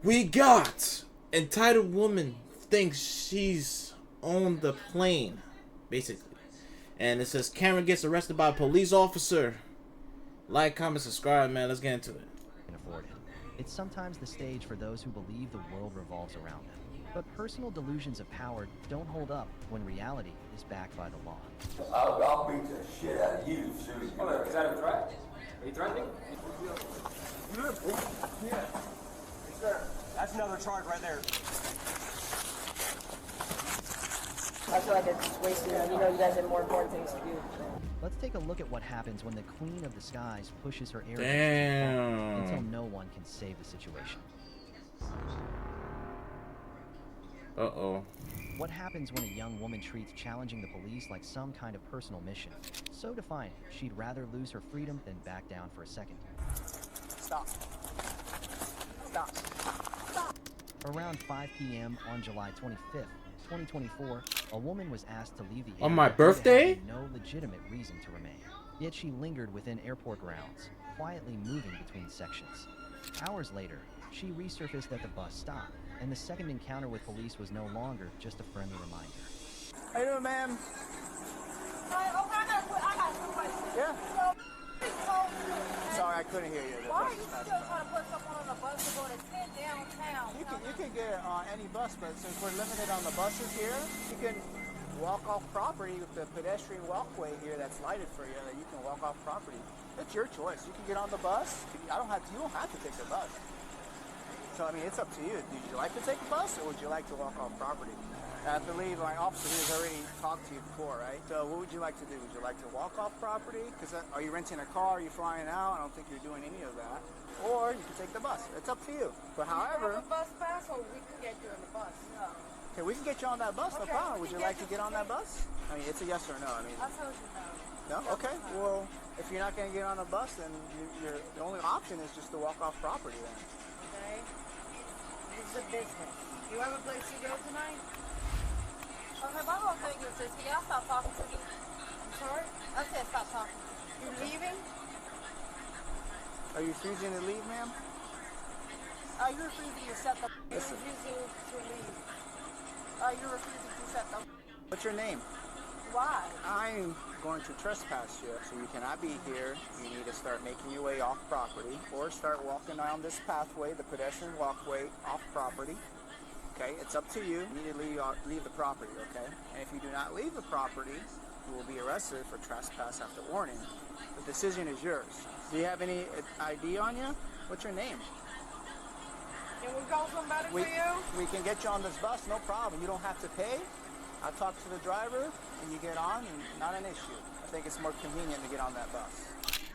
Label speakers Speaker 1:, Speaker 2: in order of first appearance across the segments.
Speaker 1: We got entitled woman thinks she's on the plane, basically. And it says Cameron gets arrested by a police officer. Like, comment, subscribe, man. Let's get into it.
Speaker 2: Afford it. It's sometimes the stage for those who believe the world revolves around them. But personal delusions of power don't hold up when reality is backed by the law.
Speaker 3: I'll beat the shit out of you as soon as you
Speaker 4: Oh, is that a threat? Are you threatening?
Speaker 3: Yeah. Yes, sir.
Speaker 4: That's another charge right there.
Speaker 5: I feel like it's wasting time. You know, you guys have more important things to do.
Speaker 2: Let's take a look at what happens when the Queen of the Skies pushes her arrogance
Speaker 1: Damn.
Speaker 2: until no one can save the situation.
Speaker 1: Uh-oh.
Speaker 2: What happens when a young woman treats challenging the police like some kind of personal mission? So defiant, she'd rather lose her freedom than back down for a second.
Speaker 4: Stop. Stop. Stop.
Speaker 2: Around 5 p.m. on July 25th, 2024, a woman was asked to leave the area
Speaker 1: On my
Speaker 2: due to
Speaker 1: birthday?
Speaker 2: having no legitimate reason to remain. Yet she lingered within airport grounds, quietly moving between sections. Hours later, she resurfaced at the bus stop, and the second encounter with police was no longer just a friendly reminder.
Speaker 4: How you doing, ma'am?
Speaker 5: I got a question.
Speaker 4: Yeah.
Speaker 5: So,
Speaker 4: Sorry, I couldn't hear you.
Speaker 5: why are you still trying to put someone on a bus to go to 10 downtown?
Speaker 4: You can get on any bus, but since we're limited on the buses here, you can walk off property with the pedestrian walkway here that's lighted for you. That you can walk off property. It's your choice. You can get on the bus. You don't have to take the bus. So I mean, it's up to you. Would you like to take a bus, or would you like to walk off property? I believe my officer has already talked to you before, right? So what would you like to do? Would you like to walk off property? Because are you renting a car? Are you flying out? I don't think you're doing any of that. Or you can take the bus. It's up to you. But however,
Speaker 5: a bus pass, or we can get you on the bus? No.
Speaker 4: okay, we can get you on that bus. No
Speaker 5: Okay,
Speaker 4: problem.
Speaker 5: we
Speaker 4: Would you
Speaker 5: can
Speaker 4: like to
Speaker 5: get
Speaker 4: get on that bus? I mean, it's a yes or no. I mean,
Speaker 5: I told you no.
Speaker 4: no. Okay. Well, if you're not going to get on a bus, then the only option is just to walk off property then.
Speaker 5: Okay? This is a business. You have a place to go tonight? Okay, my whole thing is this. Can y'all stop talking to me? I'm sorry? I said stop talking. You leaving?
Speaker 4: Are you refusing to leave, ma'am?
Speaker 5: Are you refusing to shut the... You're
Speaker 4: Listen.
Speaker 5: refusing to leave. Are you refusing to shut the...
Speaker 4: What's your name?
Speaker 5: Why?
Speaker 4: I'm going to trespass you, so you cannot be here. You need to start making your way off property, or start walking down this pathway, the pedestrian walkway, off property. Okay, it's up to you. You need to leave the property, okay? And if you do not leave the property, you will be arrested for trespass after warning. The decision is yours. Do you have any ID on you? What's your name?
Speaker 5: Can we call somebody for you?
Speaker 4: We can get you on this bus, no problem. You don't have to pay. I'll talk to the driver, and you get on, and not an issue. I think it's more convenient to get on that bus.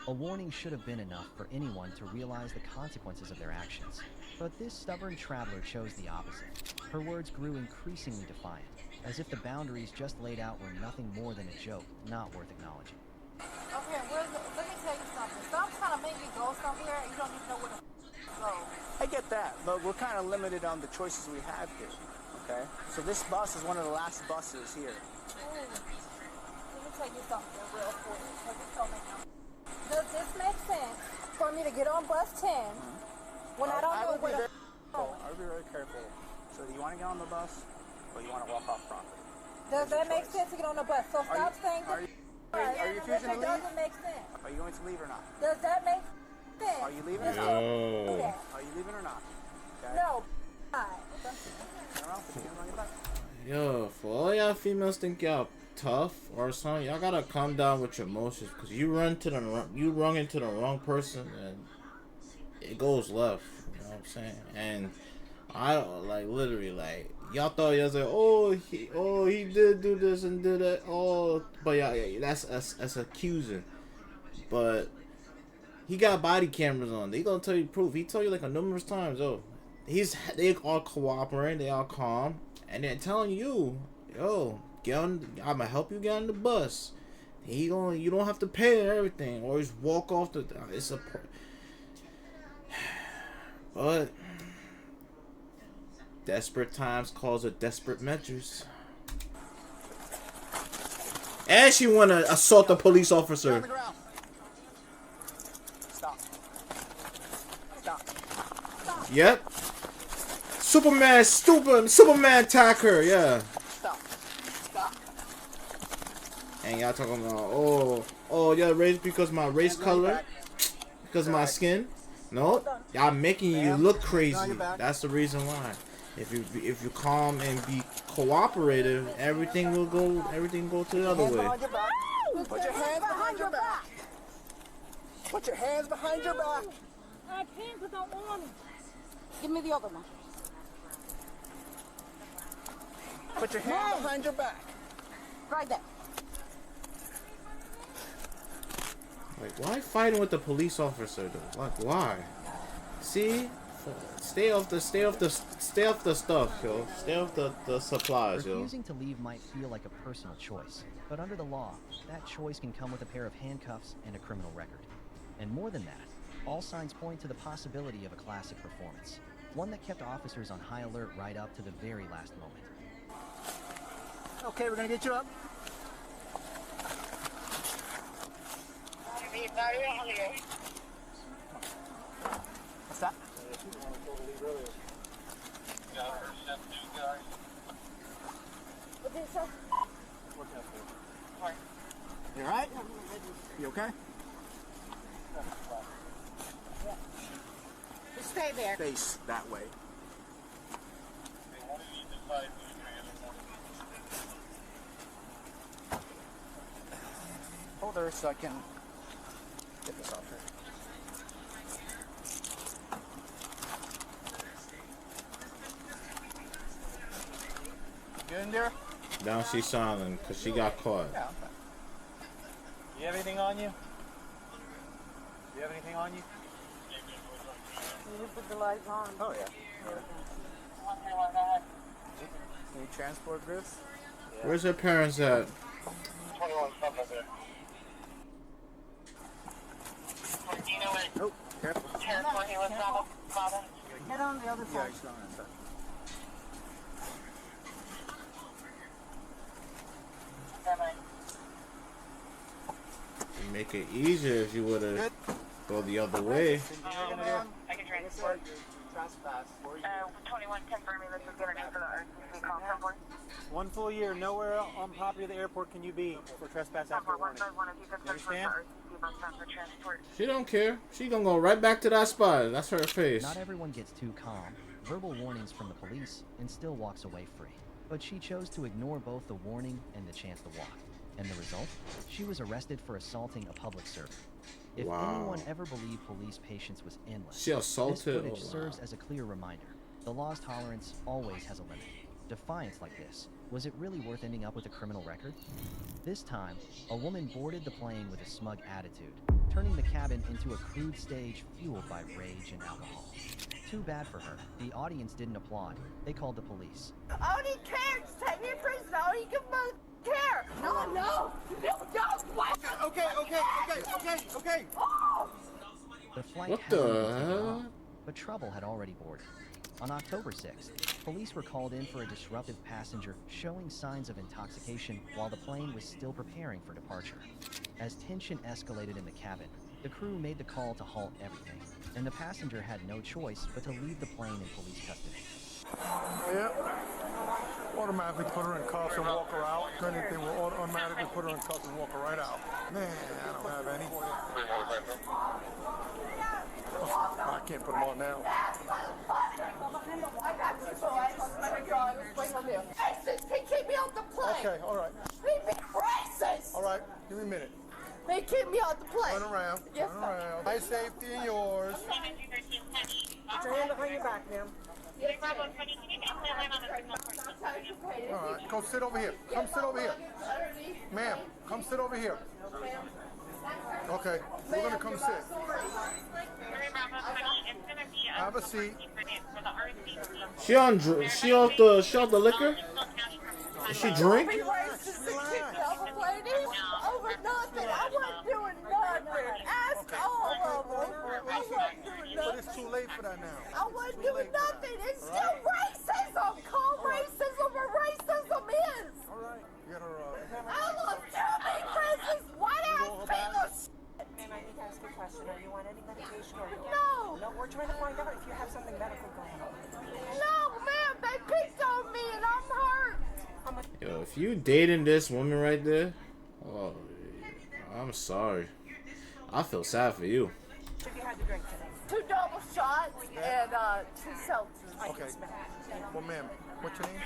Speaker 2: A warning should have been enough for anyone to realize the consequences of their actions. But this stubborn traveler chose the opposite. Her words grew increasingly defiant, as if the boundaries just laid out were nothing more than a joke, not worth acknowledging.
Speaker 5: Okay, let me tell you something. Stop trying to make me go somewhere and you don't even know where to go.
Speaker 4: I get that, but we're kind of limited on the choices we have here, okay? So this bus is one of the last buses here.
Speaker 5: Ooh. Let me tell you something real quick. Does this make sense for me to get on bus 10 when I don't know where to go?
Speaker 4: I would be very careful. So do you want to get on the bus, or you want to walk off property?
Speaker 5: Does that make sense to get on the bus? So stop saying
Speaker 4: Are
Speaker 5: that.
Speaker 4: you refusing to
Speaker 5: It
Speaker 4: leave?
Speaker 5: doesn't make sense.
Speaker 4: Are you going to leave or not?
Speaker 5: Does that make sense?
Speaker 4: Are you leaving or
Speaker 5: Let's
Speaker 4: not?
Speaker 5: do that.
Speaker 4: Are you leaving or not? Okay.
Speaker 5: No. Bye.
Speaker 4: Turn around, put your hands on your back.
Speaker 1: Yo, for all y'all females think y'all tough or something, y'all gotta calm down with your emotions, cause you run into the wrong person and it goes left. You know what I'm saying? And I like literally like y'all thought y'all was like, he did do this and did that. Oh, but yeah, that's accusing. But he got body cameras on. They gonna tell you proof. He told you like a numerous times. Oh, they all cooperating. They all calm, and they're telling you, yo, get on. I'ma help you get on the bus. You don't have to pay everything, or just walk off the. It's a. But desperate times calls for desperate measures. And she wanna assault a police
Speaker 4: Get on
Speaker 1: officer.
Speaker 4: the ground. Stop. Stop.
Speaker 1: Yep. Superman, stupid. Superman attack her. Yeah.
Speaker 4: Stop. Stop.
Speaker 1: And y'all talking about, oh, yeah, race because my race color, because my skin. No, y'all making you look crazy. That's the reason why. If you calm and be cooperative, everything go to the other way.
Speaker 4: Put your hands behind your back. Put your hands behind your back.
Speaker 5: I can't without one. Give me the other one.
Speaker 4: Put your hands behind your back.
Speaker 5: Right there.
Speaker 1: Like, why fighting with the police officer though? Like, why? See, stay off the stuff, yo. Stay off the supplies, yo.
Speaker 2: Refusing to leave might feel like a personal choice, but under the law, that choice can come with a pair of handcuffs and a criminal record. And more than that, all signs point to the possibility of a classic performance, one that kept officers on high alert right up to the very last moment.
Speaker 4: Okay, we're gonna get you up. What's that?
Speaker 5: What did it say?
Speaker 4: You alright? You okay?
Speaker 5: Just stay there.
Speaker 4: Face that way. Hold her so I can get this off her. Good in there?
Speaker 1: Now she's silent because she got caught.
Speaker 4: Yeah, okay. You have anything on you? Do you have anything on you?
Speaker 5: You put the lights on.
Speaker 4: Oh, yeah. Any transport groups?
Speaker 1: Where's her parents at?
Speaker 3: 21 something there.
Speaker 4: Oh, careful.
Speaker 5: Head on the other
Speaker 4: Yeah,
Speaker 5: side.
Speaker 4: he's going inside.
Speaker 1: It'd make it easier if you would have go the other way.
Speaker 6: I can transport.
Speaker 4: Trespass.
Speaker 6: 21 confirming this is going to for the RCC call.
Speaker 4: 1 full year, nowhere on property of the airport can you be for trespass after warning. You understand?
Speaker 1: She don't care. She gonna go right back to that spot. That's her face.
Speaker 2: Not everyone gets too calm. Verbal warnings from the police and still walks away free. But she chose to ignore both the warning and the chance to walk. And the result? She was arrested for assaulting a public servant. If anyone ever believed police patience was endless,
Speaker 1: She assaulted.
Speaker 2: this footage serves as a clear reminder. The law's tolerance always has a limit. Defiance like this, was it really worth ending up with a criminal record? This time, a woman boarded the plane with a smug attitude, turning the cabin into a crude stage fueled by rage and alcohol. Too bad for her. The audience didn't applaud. They called the police.
Speaker 5: All he cares, take me to prison. All he can care. No. What?
Speaker 4: Okay.
Speaker 5: Oh!
Speaker 2: The flight
Speaker 1: What
Speaker 2: hadn't
Speaker 1: the
Speaker 2: even taken
Speaker 1: hell?
Speaker 2: off, but trouble had already boarded. On October 6th, police were called in for a disruptive passenger showing signs of intoxication while the plane was still preparing for departure. As tension escalated in the cabin, the crew made the call to halt everything, and the passenger had no choice but to leave the plane in police custody.
Speaker 7: Yep. Automatically put her in cuffs and walk her out. If anything, we'll automatically put her in cuffs and walk her right out. Man, I don't have any. I can't put them on now.
Speaker 5: They keep me off the plane.
Speaker 7: Okay, all right.
Speaker 5: They be racist.
Speaker 7: All right, give me a minute.
Speaker 5: They keep me off the plane.
Speaker 7: Turn around.
Speaker 5: Yes,
Speaker 7: Turn
Speaker 5: sir.
Speaker 7: around. My safety and yours.
Speaker 5: Put your hand behind your back, ma'am. Yes,
Speaker 7: All right, go sit over here. Come sit over here. Ma'am, come sit over here. Okay, we're going to come sit. Have a seat.
Speaker 1: She off the liquor? Is she drink?
Speaker 5: Be racist and kick me off a plane over nothing. I wasn't doing nothing. Ask all of them. I wasn't doing
Speaker 7: But
Speaker 5: nothing.
Speaker 7: it's too late for that now.
Speaker 5: I wasn't doing nothing. It's still racism. Call racism what racism is.
Speaker 7: All right. Get her,
Speaker 5: I love doing racist white ass people.
Speaker 8: Ma'am, I need to ask you a question. Are you on any medication or
Speaker 5: No.
Speaker 8: No, we're trying to find out if you have something medical going on.
Speaker 5: No,
Speaker 1: If you dating this woman right there, oh, I'm sorry. I feel sad for you.
Speaker 8: If you had to drink today.
Speaker 5: 2 double shots and 2 seltzers.
Speaker 7: Okay. Well, ma'am, what's your name?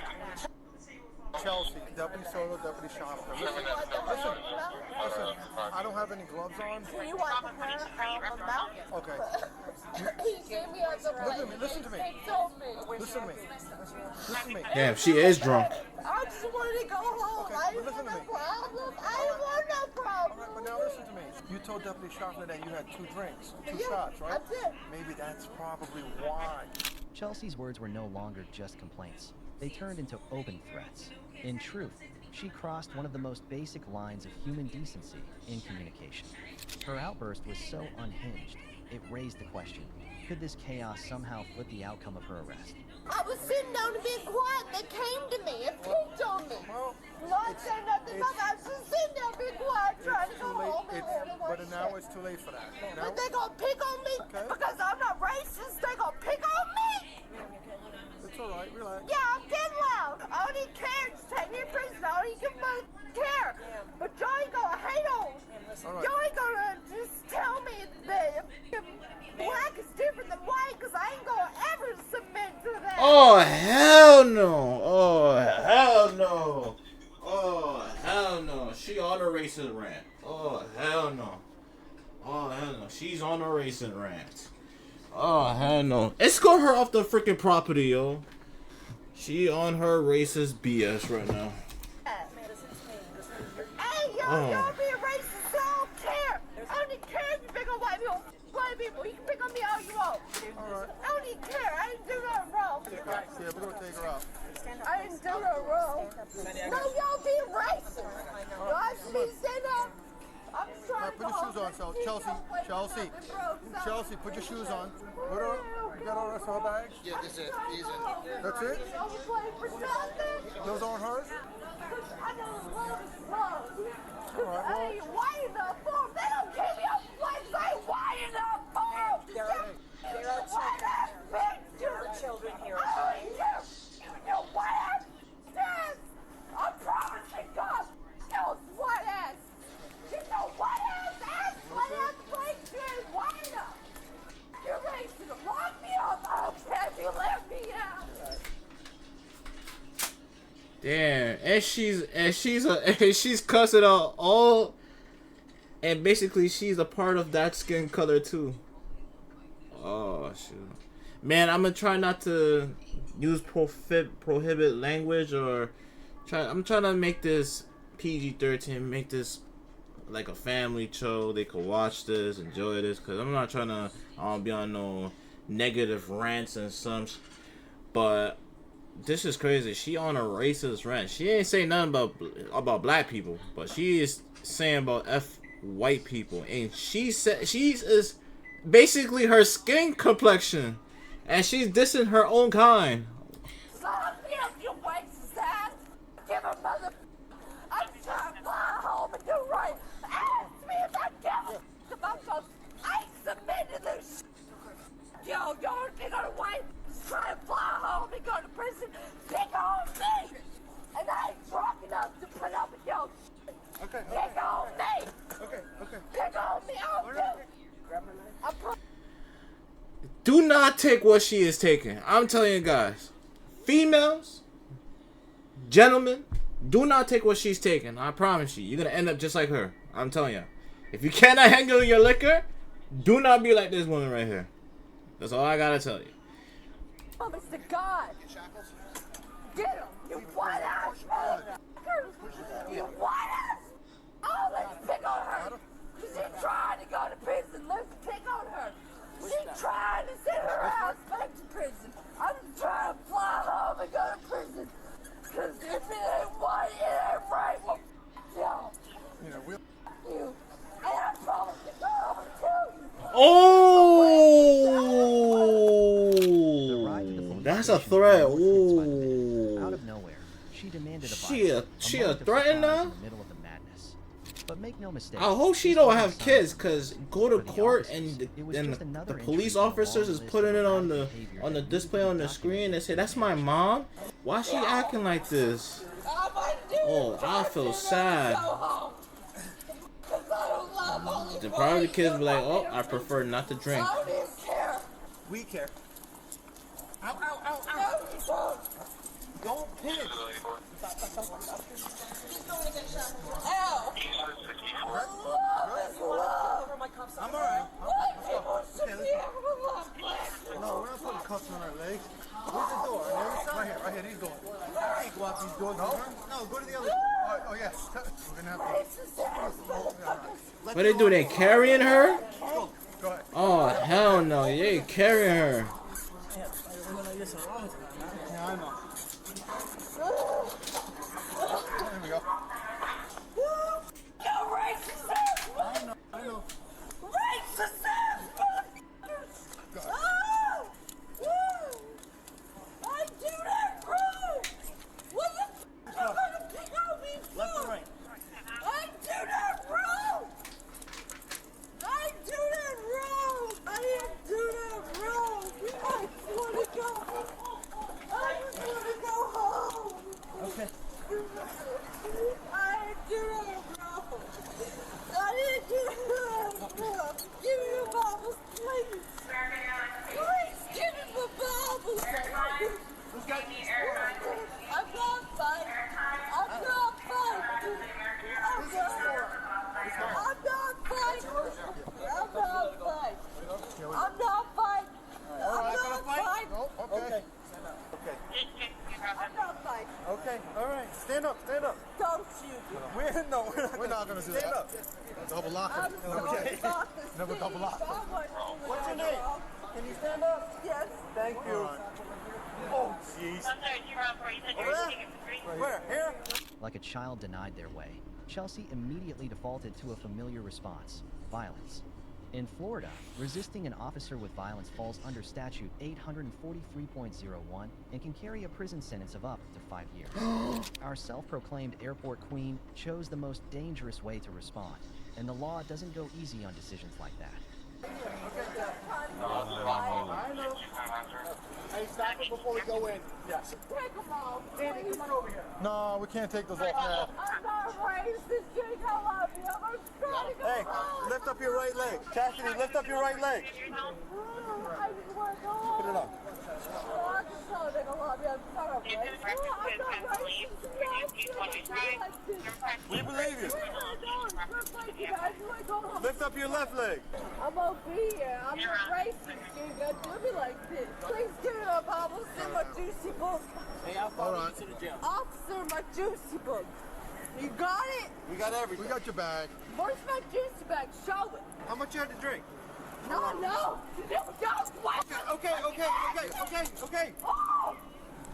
Speaker 7: Chelsea, Deputy Soto, Deputy Shopper. Listen, I don't have any gloves on.
Speaker 5: Do you want the hair out of my mouth?
Speaker 7: Okay.
Speaker 5: He gave me a the
Speaker 7: Listen to me.
Speaker 5: He told me.
Speaker 7: Listen to me. Listen to me.
Speaker 1: Damn, she is drunk.
Speaker 5: I just wanted to go home.
Speaker 7: Okay,
Speaker 5: I
Speaker 7: but
Speaker 5: didn't
Speaker 7: listen
Speaker 5: want
Speaker 7: to
Speaker 5: no
Speaker 7: me.
Speaker 5: problem. I didn't want no problem.
Speaker 7: All right, but now listen to me. You told Deputy Shopper that you had 2 drinks, 2
Speaker 5: Yeah,
Speaker 7: shots, right?
Speaker 5: I did.
Speaker 7: Maybe that's probably why.
Speaker 2: Chelsea's words were no longer just complaints. They turned into open threats. In truth, she crossed one of the most basic lines of human decency in communication. Her outburst was so unhinged, it raised the question, could this chaos somehow flip the outcome of her arrest?
Speaker 5: I was sitting down to be quiet. They came to me and picked on me.
Speaker 7: Well,
Speaker 5: Not saying nothing about that. I was just sitting down being quiet, trying to
Speaker 7: it's
Speaker 5: go
Speaker 7: too late.
Speaker 5: home and everyone.
Speaker 7: But now it's too late for that. Now,
Speaker 5: But they gonna pick on me
Speaker 7: Okay.
Speaker 5: because I'm not racist. They gonna pick on me.
Speaker 7: it's all right. Relax.
Speaker 5: Yeah, I'm getting loud. I don't even care. Just take me to prison. I don't even care. But y'all ain't gonna hate on.
Speaker 7: All right.
Speaker 5: Y'all ain't gonna just tell me that black is different than white because I ain't gonna ever submit to that.
Speaker 1: Oh, hell no. Oh, hell no. Oh, hell no. She on a racist rant. Oh, hell no. Oh, hell no. She's on a racist rant. Oh, hell no. Escort her off the freaking property, yo. She on her racist BS right now.
Speaker 5: Hey, y'all be racist. I don't care. I don't even care if you pick on white people. White people, you can pick on me all you want.
Speaker 7: All right.
Speaker 5: I don't even care. I didn't do nothing wrong.
Speaker 7: Yeah, we're gonna take her out.
Speaker 5: I didn't do nothing wrong. No, y'all be racist. Y'all should be sitting up. I'm just trying to
Speaker 7: Put your shoes on, Chelsea, put your shoes on. What are, you got all the rest of her bags?
Speaker 4: Yeah, that's it. Easy.
Speaker 7: That's it? Those aren't hers?
Speaker 5: I don't love love.
Speaker 7: All right,
Speaker 5: I ain't white enough for them. They don't give me a place. I ain't white enough for them.
Speaker 8: There are
Speaker 5: White ass bitch.
Speaker 8: There are children here.
Speaker 5: I don't care. You white ass bitch. I promise to God. You white ass. You know white ass white ass place. You ain't white enough. You're ready to lock me up. I don't care if you let me out.
Speaker 1: Damn, and she's cussing out all, and basically she's a part of that skin color too. Oh shoot, man, I'm gonna try not to use prohibit language or I'm trying to make this PG-13, make this like a family show. They could watch this, enjoy this, cause I'm not trying to be on no negative rants and some, but. This is crazy. She on a racist rant. She ain't saying nothing about black people, but she is saying about white people, and she said is basically her skin complexion, and she's dissing her own kind.
Speaker 5: Lock me up, you racist ass. Give her mother. I'm trying to fly home and do right. Ask me if I give a about those. I ain't submitted this. Y'all pick on a white. Try to fly home and go to prison. Pick on me. And I ain't drunk enough to put up with your shit.
Speaker 7: Okay.
Speaker 5: Pick on me.
Speaker 7: Okay.
Speaker 5: Pick on me. I'll do.
Speaker 1: Do not take what she is taking. I'm telling you guys, females, gentlemen, do not take what she's taking. I promise you, you're gonna end up just like her. I'm telling you. If you cannot handle your liquor, do not be like this woman right here. That's all I gotta tell you.
Speaker 5: Promise to God. Get him, you white ass motherfucker. You white ass. Oh, let's pick on her. She's trying to go to prison. Let's pick on her. She's trying to send her ass back to prison. I'm trying to fly home and go to prison. Cause if it ain't white, it ain't right. Well, yo,
Speaker 7: You know,
Speaker 5: you. And I promise to God, I'll tell you.
Speaker 1: Oh, that's a threat. Ooh.
Speaker 2: Out of nowhere, she demanded a
Speaker 1: She a
Speaker 2: moment of
Speaker 1: threat
Speaker 2: surprise
Speaker 1: now?
Speaker 2: in the middle of the madness. But make no mistake.
Speaker 1: I hope she
Speaker 2: this
Speaker 1: don't
Speaker 2: wasn't
Speaker 1: have
Speaker 2: some
Speaker 1: kids, cause go to
Speaker 2: for the
Speaker 1: court
Speaker 2: officers.
Speaker 1: and
Speaker 2: It was
Speaker 1: the
Speaker 2: just another
Speaker 1: police
Speaker 2: entry in a
Speaker 1: officers
Speaker 2: long
Speaker 1: is
Speaker 2: list
Speaker 1: putting
Speaker 2: of
Speaker 1: it on
Speaker 2: bad
Speaker 1: the
Speaker 2: behavior that needed
Speaker 1: display
Speaker 2: to be
Speaker 1: on the screen. They
Speaker 2: documented
Speaker 1: say
Speaker 2: and
Speaker 1: that's my
Speaker 2: managed.
Speaker 1: mom. Why she acting like this?
Speaker 5: I'm gonna do
Speaker 1: Oh, I feel sad. The probably the kids be like, oh, I prefer not to drink.
Speaker 5: I don't even care.
Speaker 7: We care. Ow, ow, ow, ow.
Speaker 5: No, you don't.
Speaker 7: Don't pinch.
Speaker 5: He's going to get shot. Ow. Love.
Speaker 7: I'm alright.
Speaker 5: He wants to be able to love.
Speaker 7: No, we're not putting cuffs on our legs. Where's the door? On the other side? Right here, these doors. You can't go out these doors. No, go to the other door. Oh, yeah. We're going to have to.
Speaker 1: What they do? They carrying her?
Speaker 7: Go ahead.
Speaker 1: Oh, hell no. They ain't carrying her.
Speaker 7: Yeah, I know. There we go.
Speaker 5: No racism.
Speaker 7: I know.
Speaker 5: Racism. Oh! I do that wrong. What the f*** you gonna pick on me for?
Speaker 7: Left or right?
Speaker 5: I do that wrong. I do that wrong. I didn't do that wrong. I just want to go home. I just want to go home.
Speaker 7: Okay.
Speaker 5: I didn't do that wrong. I didn't do that wrong. Give me the Bible, please. Please give me the Bible.
Speaker 7: Who's got these?
Speaker 5: I'm not fighting. I'm not fighting. I'm not fighting. I'm not fighting. I'm not fighting. I'm not fighting.
Speaker 7: Oh, okay.
Speaker 5: I'm not fighting.
Speaker 7: Okay, all right. Stand up, stand up.
Speaker 5: Don't you?
Speaker 7: We're not gonna do
Speaker 5: Stand
Speaker 7: that.
Speaker 5: up.
Speaker 7: Double lock
Speaker 5: I'm
Speaker 7: him.
Speaker 5: sorry about this.
Speaker 7: Never double lock.
Speaker 5: What's your name?
Speaker 7: Can you stand up?
Speaker 5: Yes.
Speaker 7: Thank you. Oh, jeez. Where? Here?
Speaker 2: Like a child denied their way, Chelsea immediately defaulted to a familiar response: violence. In Florida, resisting an officer with violence falls under Statute 843.01 and can carry a prison sentence of up to 5 years. Our self-proclaimed airport queen chose the most dangerous way to respond, and the law doesn't go easy on decisions like that.
Speaker 7: I know. Hey, stop it before we go in. Yes.
Speaker 5: Take them off.
Speaker 7: Andy, come on over here. No, we can't take those off now.
Speaker 5: I'm not racist, Jake. I love you. I'm trying to go
Speaker 7: Hey,
Speaker 5: home.
Speaker 7: lift up your right leg. Chastity, lift up your right leg.
Speaker 5: I just want to go home.
Speaker 7: Put it up.
Speaker 5: I'm just trying to go home. I'm not racist. I'm not racist.
Speaker 7: We believe you.
Speaker 5: I don't.
Speaker 7: Lift up your left leg.
Speaker 5: I'm gonna be here. I'm not racist. You gotta do me like this. Please give me my Bible. Send my juicy book.
Speaker 4: Hey, I'll follow you to the jail.
Speaker 5: Officer, my juicy book. You got it?
Speaker 7: We got everything. We got your bag.
Speaker 5: Where's my juicy bag? Show it.
Speaker 7: How much you had to drink?
Speaker 5: No. What?
Speaker 7: Okay.
Speaker 5: Oh!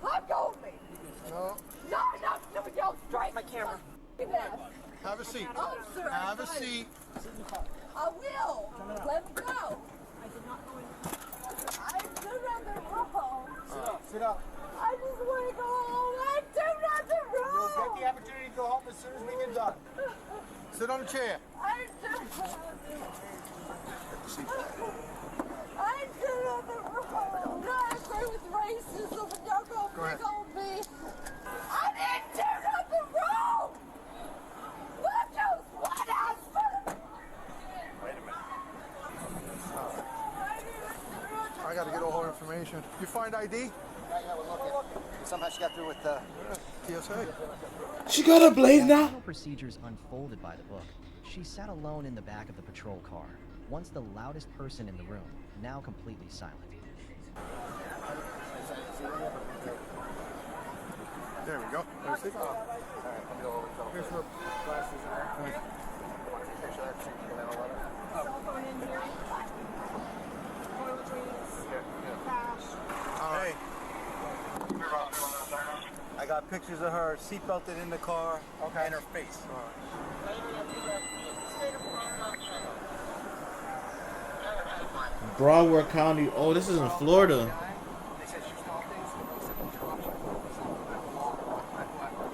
Speaker 5: Let go of me.
Speaker 7: No.
Speaker 5: No, go straight. My camera.
Speaker 7: Have a seat.
Speaker 5: Officer,
Speaker 7: Have a seat.
Speaker 5: I will. Let me go. I do nothing wrong.
Speaker 7: Sit up.
Speaker 5: I just want to go home. I do nothing
Speaker 7: You'll
Speaker 5: wrong.
Speaker 7: get the opportunity to go home as soon as we get done. Sit on the chair.
Speaker 5: I do nothing wrong. I'm not agree with racism and y'all gonna pick on me. I didn't do nothing wrong. What else? What else?
Speaker 7: Wait a minute. I gotta get all her information. You find ID?
Speaker 4: Yeah, we're looking. Somehow she got through with
Speaker 7: TSA.
Speaker 1: She got a blade now?
Speaker 2: Criminal procedures unfolded by the book. She sat alone in the back of the patrol car, once the loudest person in the room, now completely silent.
Speaker 7: There we go. There's it. Here's her glasses.
Speaker 8: Cell phone in here. Toiletries. Cash.
Speaker 7: Hey. I got pictures of her seatbelted in the car and her face.
Speaker 1: Broward County. Oh, this is in Florida.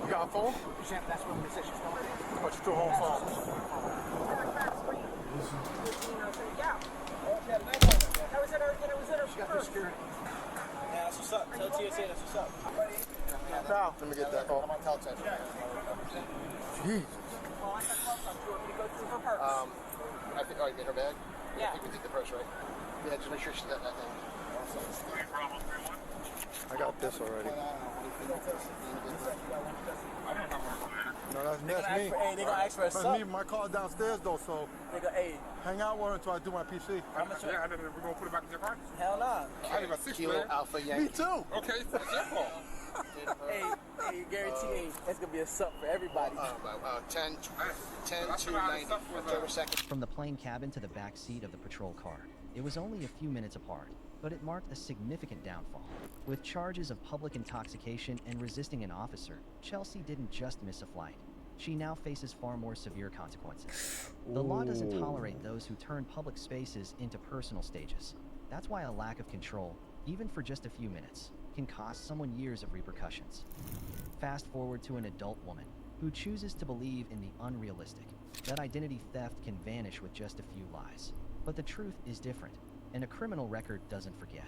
Speaker 7: You got a phone?
Speaker 4: That's what they said she's going.
Speaker 7: What's your home phone?
Speaker 8: Yeah. That was in her
Speaker 4: She got through security. Yeah, that's what's up. Tell TSA that's what's up. Ciao.
Speaker 7: Let me get that call.
Speaker 3: I'm on Teltex.
Speaker 7: Jeez.
Speaker 3: I think, oh, you made her bag?
Speaker 5: Yeah.
Speaker 3: I think we did the purse, right? Yeah, just make sure she's got that thing.
Speaker 7: I got this already. No, that's me.
Speaker 4: Hey, they gonna ask for a
Speaker 7: That's
Speaker 4: sub.
Speaker 7: me. My car downstairs though, so
Speaker 4: They go, hey,
Speaker 7: hang out with her until I do my PC.
Speaker 4: how much?
Speaker 9: Yeah, we're gonna put it back in your car.
Speaker 4: Hell no.
Speaker 9: I have a 6
Speaker 3: Kilo
Speaker 9: player.
Speaker 3: Alpha
Speaker 7: Me
Speaker 3: Yankee.
Speaker 7: too.
Speaker 9: Okay, that's your fault.
Speaker 4: Hey, you guarantee it's gonna be a sub for everybody.
Speaker 3: 10
Speaker 9: That's
Speaker 3: to
Speaker 9: what I
Speaker 3: 90.
Speaker 9: stuff with,
Speaker 3: October 2nd.
Speaker 2: From the plane cabin to the back seat of the patrol car, it was only a few minutes apart, but it marked a significant downfall. With charges of public intoxication and resisting an officer, Chelsea didn't just miss a flight. She now faces far more severe consequences. The law doesn't tolerate those who turn public spaces into personal stages. That's why a lack of control, even for just a few minutes, can cost someone years of repercussions. Fast forward to an adult woman who chooses to believe in the unrealistic, that identity theft can vanish with just a few lies. But the truth is different, and a criminal record doesn't forget.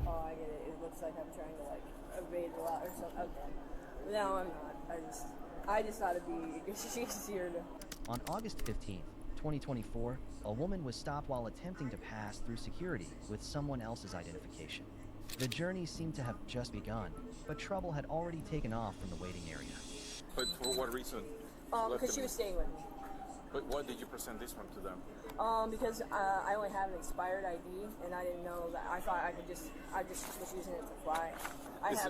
Speaker 8: Oh, I get it. It looks like I'm trying to like evade the law or something. Okay. No, I'm not. I just thought it'd be easier to.
Speaker 2: On August 15th, 2024, a woman was stopped while attempting to pass through security with someone else's identification. The journey seemed to have just begun, but trouble had already taken off from the waiting area.
Speaker 10: But for what reason?
Speaker 8: Because she was staying with me.
Speaker 10: But why did you present this one to them?
Speaker 8: Because I only have an expired ID, and I didn't know that. I thought I just was using it to fly.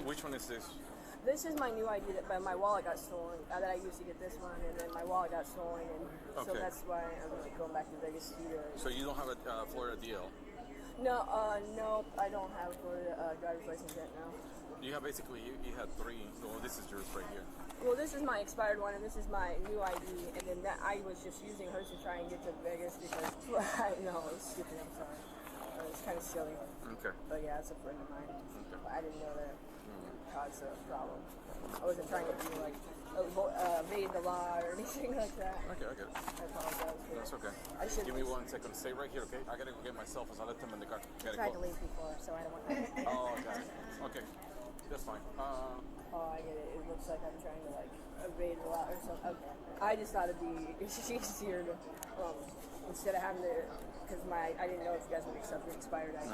Speaker 10: Which one is this?
Speaker 8: This is my new ID, but my wallet got stolen. That I used to get this one, and then my wallet got stolen, and so
Speaker 10: Okay.
Speaker 8: that's why I'm going back to Vegas to.
Speaker 10: So you don't have a Florida DL?
Speaker 8: No, no, I don't have a driver's license yet now.
Speaker 10: You have basically, you had three. Well, this is yours right here.
Speaker 8: Well, this is my expired one, and this is my new ID, and then that I was just using hers to try and get to Vegas because I know it was stupid. I'm sorry, it's kind of silly.
Speaker 10: Okay.
Speaker 8: But yeah, it's a friend of mine.
Speaker 10: Okay.
Speaker 8: But I didn't know that it caused a problem. I wasn't trying to do like evade the law or anything like that.
Speaker 10: Okay, I get it.
Speaker 8: I apologize. but
Speaker 10: That's okay.
Speaker 8: I should
Speaker 10: Give me 1 second. Stay right here, okay? I gotta go get my cell phone. I left them in the car.
Speaker 8: I
Speaker 10: Gotta
Speaker 8: tried
Speaker 10: go.
Speaker 8: to leave before, so I don't want to.
Speaker 10: Oh, okay. Okay. That's fine.
Speaker 8: Oh, I get it. It looks like I'm trying to like evade the law or something. Okay. I just thought it'd be easier to instead of having to, because I didn't know if you guys would accept the expired ID.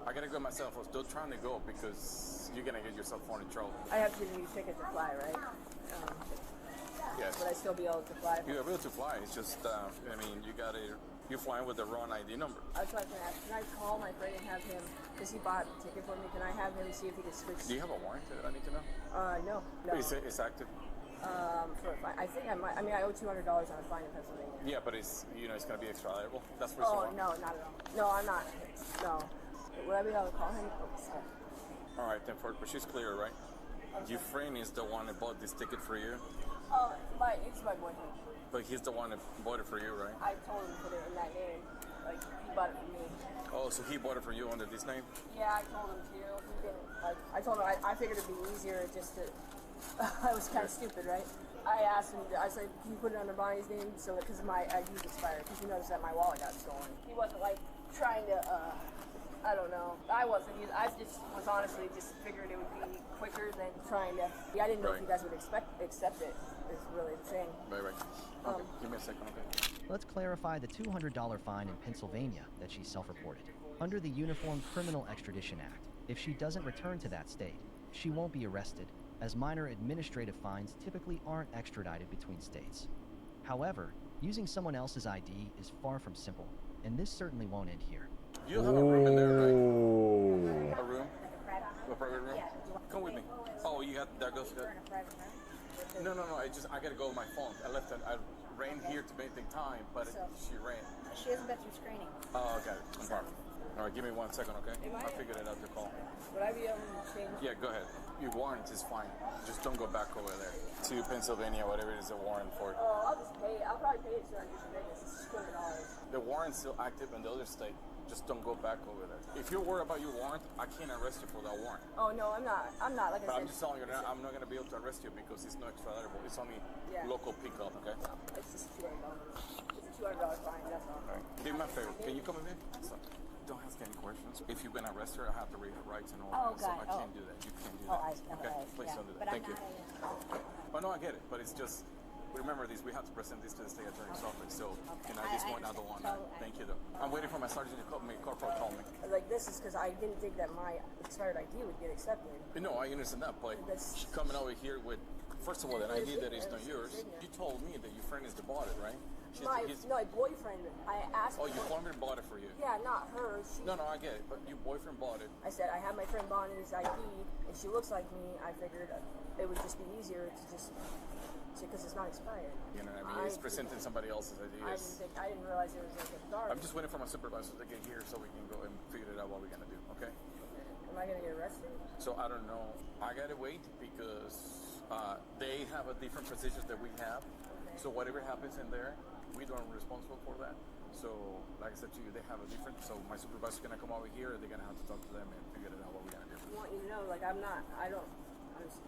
Speaker 10: I gotta go get my cell phone. Still trying to go because you're gonna get yourself in trouble.
Speaker 8: I have to get a new ticket to fly, right?
Speaker 10: Yes.
Speaker 8: Would I still be able to fly?
Speaker 10: You're able to fly. It's just, I mean, you're flying with the wrong ID number.
Speaker 8: That's what I was going to ask. Can I call my friend and have him, because he bought a ticket for me, can I have him see if he can switch?
Speaker 10: Do you have a warrant that I need to know?
Speaker 8: No.
Speaker 10: It's active.
Speaker 8: For a fine. I think I might. I mean, I owe $200 on a fine in Pennsylvania.
Speaker 10: Yeah, but it's it's gonna be extraditable. That's for
Speaker 8: Oh, no, not at all. No, I'm not. No. Would I be able to call him? Oh, sorry.
Speaker 10: All right, then but she's clear, right? Your friend is the one that bought this ticket for you,
Speaker 8: Oh, it's my boyfriend.
Speaker 10: but he's the one that bought it for you, right?
Speaker 8: I told him to put it in that name. Like, he bought it for me.
Speaker 10: Oh, so he bought it for you under this name?
Speaker 8: Yeah, I told him to. He didn't. Like, I told him I figured it'd be easier just to. I was kind of stupid, right? I asked him. I said, "Can you put it under Bonnie's name?" So because my ID's expired. Because you noticed that my wallet got stolen. He wasn't like trying to. I don't know. I wasn't. I just was honestly just figured it would be quicker than trying to. I didn't know if you guys would accept it. Is really the thing.
Speaker 10: Right. Okay, give me a second, okay?
Speaker 2: Let's clarify the $200 fine in Pennsylvania that she self-reported. Under the Uniform Criminal Extradition Act, if she doesn't return to that state, she won't be arrested, as minor administrative fines typically aren't extradited between states. However, using someone else's ID is far from simple, and this certainly won't end here.
Speaker 10: You have a room in there, right? A room? A private room? Come with me. Oh, you got that goes. No. I gotta go with my phone. I ran here to make the time, but she ran.
Speaker 5: She hasn't been through screening.
Speaker 10: Oh, okay. No problem. All right, give me 1 second, okay? I figured it out to call.
Speaker 8: Would I be able to change?
Speaker 10: Yeah, go ahead. Your warrant is fine. Just don't go back over there to Pennsylvania, whatever it is a warrant for.
Speaker 8: Oh, I'll just pay it. I'll probably pay it so I get to Vegas. It's $200.
Speaker 10: The warrant's still active in the other state. Just don't go back over there. If you're worried about your warrant, I can't arrest you for that warrant.
Speaker 8: Oh no, I'm not. Like
Speaker 10: But
Speaker 8: I
Speaker 10: I'm
Speaker 8: said.
Speaker 10: just telling you, I'm not going to be able to arrest you because it's not extraditable. It's only local pickup, okay?
Speaker 8: It's just $200. It's a $200 fine. That's all.
Speaker 10: All right. Do me a favor. Can you come with me? So, don't ask any questions. If you're gonna arrest her, I have to read her rights and all
Speaker 5: Oh,
Speaker 10: that. So
Speaker 5: God.
Speaker 10: I can't do that. You can't do that. Okay, please don't do that. Thank you. Oh no, I get it, but it's just. Remember this, we have to present this to the state attorney's office, so at this point I don't want that. Thank you though. I'm waiting for my sergeant to call me, corporal call me.
Speaker 8: Like this is because I didn't think that my expired ID would get accepted.
Speaker 10: No, I understand that, but she coming over here with, first of all, an ID that is not yours. You told me that your friend is the bought it, right?
Speaker 8: My boyfriend, I asked
Speaker 10: Oh, your boyfriend bought it for you?
Speaker 8: Yeah, not her.
Speaker 10: No, I get it, but your boyfriend bought it.
Speaker 8: I said, I have my friend Bonnie's ID, and she looks like me. I figured it would just be easier to just, because it's not expired.
Speaker 10: You know what I mean? He's presenting somebody else's ideas.
Speaker 8: I didn't realize it was like a dark.
Speaker 10: I'm just waiting for my supervisor to get here so we can go and figure it out what we're going to do, okay?
Speaker 8: Am I going to get arrested?
Speaker 10: So I don't know. I got to wait because they have a different positions that we have. Okay. So whatever happens in there, we don't responsible for that. So like I said to you, they have a different, so my supervisor's going to come over here and they're going to have to talk to them and figure it out what we're going to do.
Speaker 8: I want you to know, like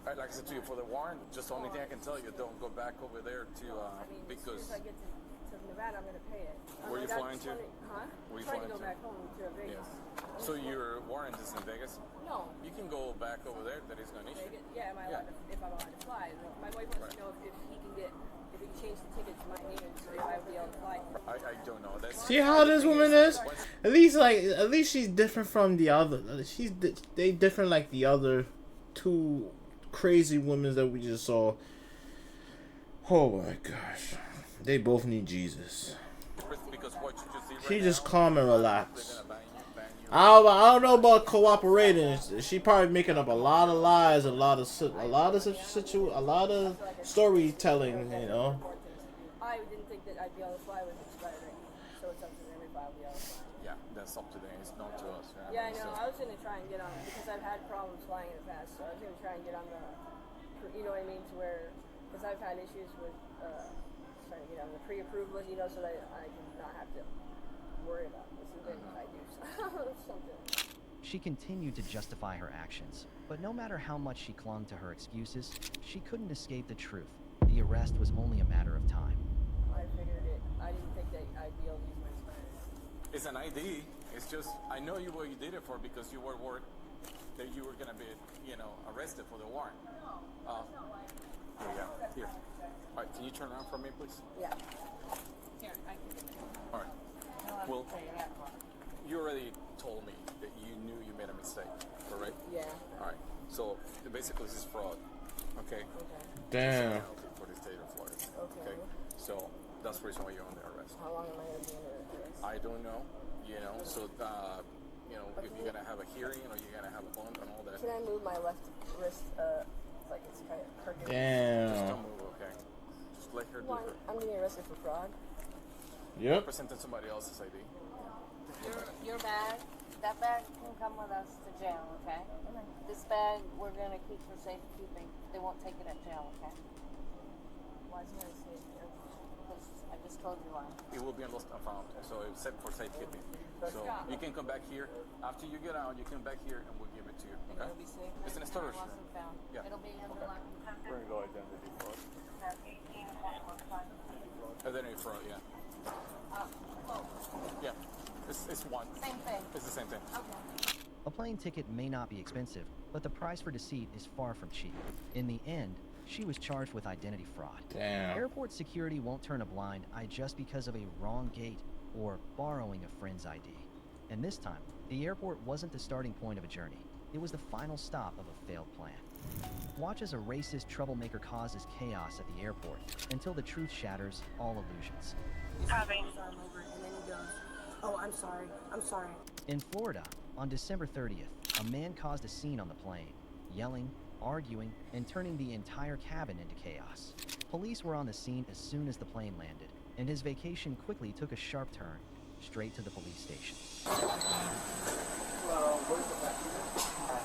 Speaker 10: Like I said to you, for the warrant, just the only thing I can tell you, don't go back over there to, because...
Speaker 8: As soon as I get to Nevada, I'm going to pay it.
Speaker 10: Where are you flying to?
Speaker 8: Huh?
Speaker 10: Where you
Speaker 8: trying
Speaker 10: flying
Speaker 8: to go back home to Vegas.
Speaker 10: Yes. So your warrant is in Vegas?
Speaker 8: No.
Speaker 10: You can go back over there, that is not an issue.
Speaker 8: Yeah, am I allowed to, if I'm allowed to fly? My wife wants to know if he can change the ticket to my name so if I would be able to fly.
Speaker 10: I don't know.
Speaker 1: See how this woman is? At least she's different from the other. They different like the other two crazy women that we just saw. Oh my gosh, they both need Jesus. She just calm and relax. I don't know about cooperating. She probably making up a lot of lies, a lot of storytelling. You know.
Speaker 8: I didn't think that I'd be able to fly with expired ID, so it's up to them if I'll be able to fly.
Speaker 10: Yeah, that's up to them. It's not to us. Right?
Speaker 8: Yeah, I know. I was gonna try and get on because I've had problems flying in the past, so I was gonna try and get on the, you know what I mean, to where, because I've had issues with trying to get on the pre-approved list, you know, so that I can not have to worry about this event if I do something.
Speaker 2: She continued to justify her actions, but no matter how much she clung to her excuses, she couldn't escape the truth. The arrest was only a matter of time.
Speaker 8: I figured it. I didn't think that I'd be able to use my expired.
Speaker 10: It's an ID. It's just, I know what you did it for because you were worried that you were going to be, arrested for the warrant. Here. All right, can you turn around for me, please?
Speaker 8: Yeah. Here, I can do it.
Speaker 10: All right. Well, you already told me that you knew you made a mistake, correct?
Speaker 8: Yeah.
Speaker 10: All right. So basically, this is fraud. Okay.
Speaker 1: Damn.
Speaker 10: For the state of Florida.
Speaker 8: Okay.
Speaker 10: So that's the reason why you're on the arrest.
Speaker 8: How long am I going to be under arrest?
Speaker 10: I don't know. So if you're gonna have a hearing or you're gonna have a bond and all that.
Speaker 8: Can I move my left wrist? Like it's kind of crooked.
Speaker 1: Damn.
Speaker 10: Just don't move, okay? Just let her do her.
Speaker 8: I'm getting arrested for fraud.
Speaker 1: Yep.
Speaker 10: Presenting somebody else's ID.
Speaker 5: Your bag, that bag can come with us to jail, okay? This bag we're gonna keep for safekeeping. They won't take it at jail, okay?
Speaker 8: Why is it going to say?
Speaker 5: I just told you why.
Speaker 10: It will be lost and found, so it's set for safekeeping. So you can come back here. After you get out, you come back here and we'll give it to you, okay?
Speaker 5: It'll be safe.
Speaker 10: It's in a storage
Speaker 5: Lost
Speaker 10: room.
Speaker 5: and found.
Speaker 10: Yeah.
Speaker 5: It'll be under lock and key.
Speaker 10: We're gonna go identity fraud. Identity fraud, yeah. Yeah, it's one.
Speaker 5: Same thing.
Speaker 10: It's the same thing.
Speaker 5: Okay.
Speaker 2: A plane ticket may not be expensive, but the price for deceit is far from cheap. In the end, she was charged with identity fraud.
Speaker 1: Damn.
Speaker 2: Airport security won't turn a blind eye just because of a wrong gate or borrowing a friend's ID. And this time, the airport wasn't the starting point of a journey. It was the final stop of a failed plan. Watch as a racist troublemaker causes chaos at the airport until the truth shatters all illusions.
Speaker 8: Copy. And then he goes, oh, I'm sorry. I'm sorry.
Speaker 2: In Florida, on December 30th, a man caused a scene on the plane, yelling, arguing, and turning the entire cabin into chaos. Police were on the scene as soon as the plane landed, and his vacation quickly took a sharp turn, straight to the police station.
Speaker 11: Well, where's the back?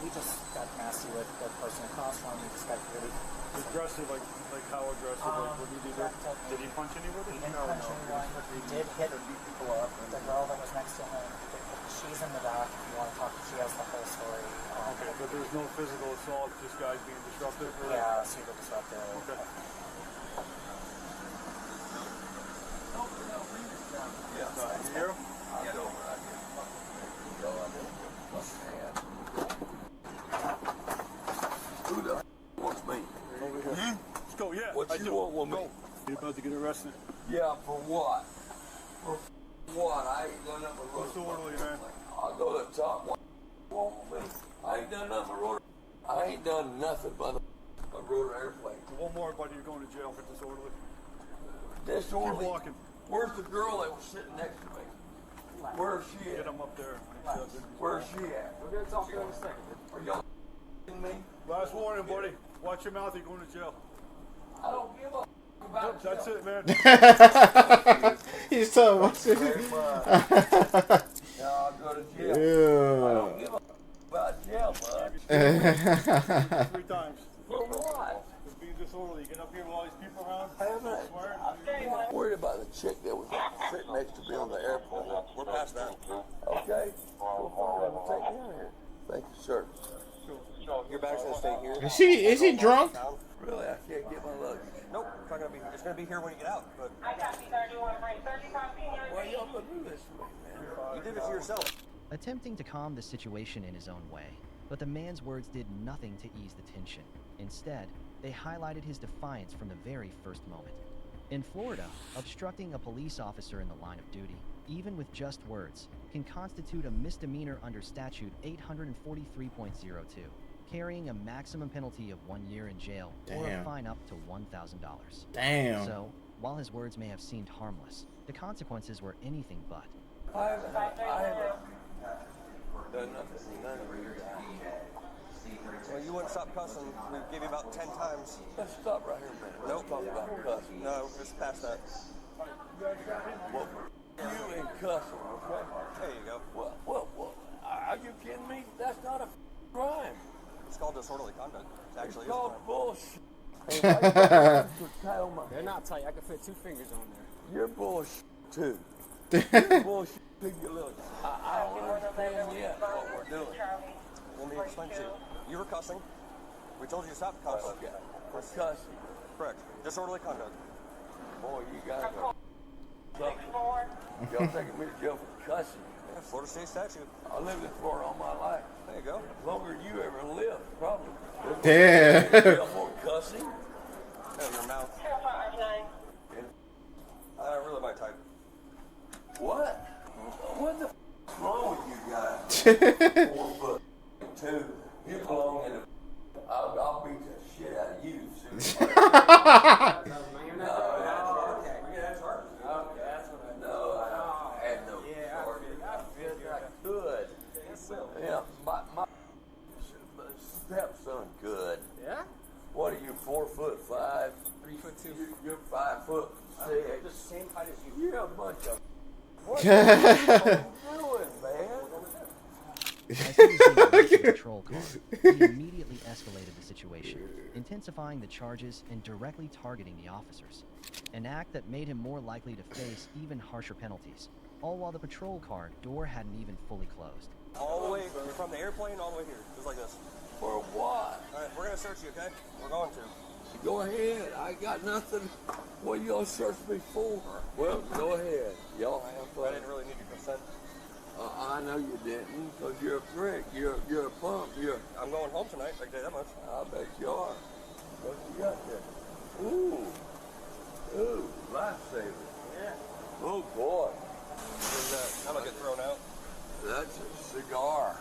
Speaker 11: He just got nasty with the person across from him. He just got really
Speaker 7: aggressive, like how aggressive? Like what did he do? Did he punch anybody?
Speaker 11: He didn't punch anyone. He did hit or beat people up. The girl that was next to him, she's in the back. If you want to talk to, she has the whole story.
Speaker 7: Okay, but there's no physical assault, just guys being disruptive? Or...
Speaker 11: Yeah, super disruptive.
Speaker 7: Okay.
Speaker 11: Yeah,
Speaker 7: you?
Speaker 12: Who the wants me?
Speaker 7: Over here. Let's go, yeah.
Speaker 12: What you want with me?
Speaker 7: You're about to get arrested.
Speaker 12: Yeah, for what? For what? I ain't done nothing but
Speaker 7: What's orderly, man?
Speaker 12: I'll go to the top. What you want with me? I ain't done nothing but rotor. I ain't done nothing but a rotor airplane.
Speaker 7: One more, buddy, you're going to jail for disorderly.
Speaker 12: Disorderly?
Speaker 7: Keep walking.
Speaker 12: Where's the girl that was sitting next to me? Where's she at?
Speaker 7: Get him up there.
Speaker 12: Where's she at? We're going to talk to her in a second. Are y'all me?
Speaker 7: Last warning, buddy. Watch your mouth, you're going to jail.
Speaker 12: I don't give a about
Speaker 7: That's
Speaker 12: jail.
Speaker 7: it, man.
Speaker 1: He's so much.
Speaker 12: No, I'll go to jail.
Speaker 1: Yeah.
Speaker 12: I don't give a about jail, bud.
Speaker 7: 3 times.
Speaker 12: For what?
Speaker 7: For being disorderly. Get up here with all these people around.
Speaker 12: I'm not worried about the chick that was sitting next to me on the airport.
Speaker 10: We're past that.
Speaker 12: Okay? Well, fine. We'll take me out of here. Thank you, sir.
Speaker 10: Your bag's gonna stay here.
Speaker 1: Is he drunk?
Speaker 12: Really, I can't get my luggage.
Speaker 10: Nope, it's not gonna be. It's gonna be here when you get out. But
Speaker 12: Why y'all gonna do this to me, man?
Speaker 10: you did it to yourself.
Speaker 2: Attempting to calm the situation in his own way, but the man's words did nothing to ease the tension. Instead, they highlighted his defiance from the very first moment. In Florida, obstructing a police officer in the line of duty, even with just words, can constitute a misdemeanor under statute 843.02, carrying a maximum penalty of 1 year in jail or a
Speaker 1: Damn.
Speaker 2: fine up to $1,000.
Speaker 1: Damn.
Speaker 2: So, while his words may have seemed harmless, the consequences were anything but.
Speaker 12: I haven't done nothing. None of you guys.
Speaker 10: Well, you wouldn't stop cussing. We gave you about 10 times.
Speaker 12: Let's stop right here, man.
Speaker 10: Nope.
Speaker 12: Talk about cussing.
Speaker 10: No, it's past that.
Speaker 12: Well, you and cussing, okay?
Speaker 10: There you go.
Speaker 12: Well, are you kidding me? That's not a crime.
Speaker 10: It's called disorderly conduct. It actually
Speaker 12: It's called
Speaker 10: is a crime.
Speaker 12: bullshit.
Speaker 11: They're not tight. I can fit 2 fingers on there.
Speaker 12: You're bullshit too. You're bullshit too, you little. I don't understand yet what we're doing.
Speaker 10: Let me explain to you. You were cussing. We told you to stop cussing.
Speaker 12: Okay. For cussing.
Speaker 10: Correct. Disorderly conduct.
Speaker 12: Boy, you guys are something. Y'all taking me to jail for cussing.
Speaker 10: Yeah, Florida state statute.
Speaker 12: I lived in Florida all my life.
Speaker 10: There you go.
Speaker 12: Longer than you ever lived, probably.
Speaker 1: Damn.
Speaker 12: Jail for cussing.
Speaker 10: Yeah, your mouth. Really my type.
Speaker 12: What? What the f*** is wrong with you guys? 4'2". You belong in a... I'll beat the shit out of you. No, I had no charges. I feel like I could. Yeah, my stepson could.
Speaker 11: Yeah?
Speaker 12: What are you, 4'5"?
Speaker 11: 3'2".
Speaker 12: You're 5'6".
Speaker 11: The same height as you.
Speaker 12: You're a bunch of... What are you doing, man?
Speaker 2: As he was in the patrol car, he immediately escalated the situation, intensifying the charges and directly targeting the officers. An act that made him more likely to face even harsher penalties, all while the patrol car door hadn't even fully closed.
Speaker 10: All the way from the airplane all the way here, just like this.
Speaker 12: For what?
Speaker 10: All right, we're gonna search you, okay? We're going to.
Speaker 12: Go ahead. I got nothing. What y'all search me for? Well, go ahead. Y'all have
Speaker 10: I
Speaker 12: fun.
Speaker 10: didn't really need your consent.
Speaker 12: I know you didn't, because you're a prick. You're a punk.
Speaker 10: I'm going home tonight. I can tell you that much.
Speaker 12: I bet you are. What you got there? Ooh, lifesaver. Yeah. Oh boy.
Speaker 10: That'll get thrown out.
Speaker 12: That's a cigar.